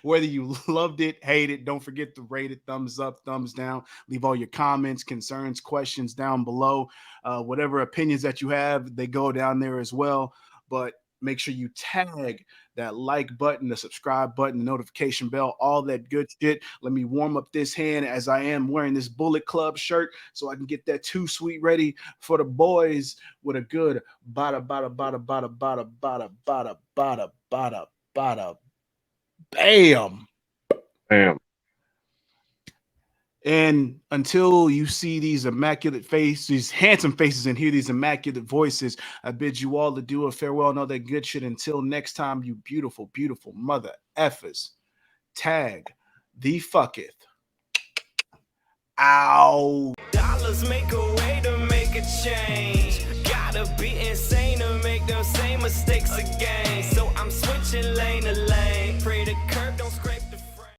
Whether you loved it, hate it, don't forget to rate it, thumbs up, thumbs down. Leave all your comments, concerns, questions down below. Whatever opinions that you have, they go down there as well. But make sure you tag that like button, the subscribe button, the notification bell, all that good shit. Let me warm up this hand as I am wearing this Bullet Club shirt so I can get that Too Sweet ready for the boys with a good bada bam. And until you see these immaculate faces, these handsome faces, and hear these immaculate voices, I bid you all to do a farewell and all that good shit. Until next time, you beautiful, beautiful mother effers. Tag the fucketh. Ow. Dollars make a way to make a change. Gotta be insane to make those same mistakes again. So I'm switching lane to lane. Pray to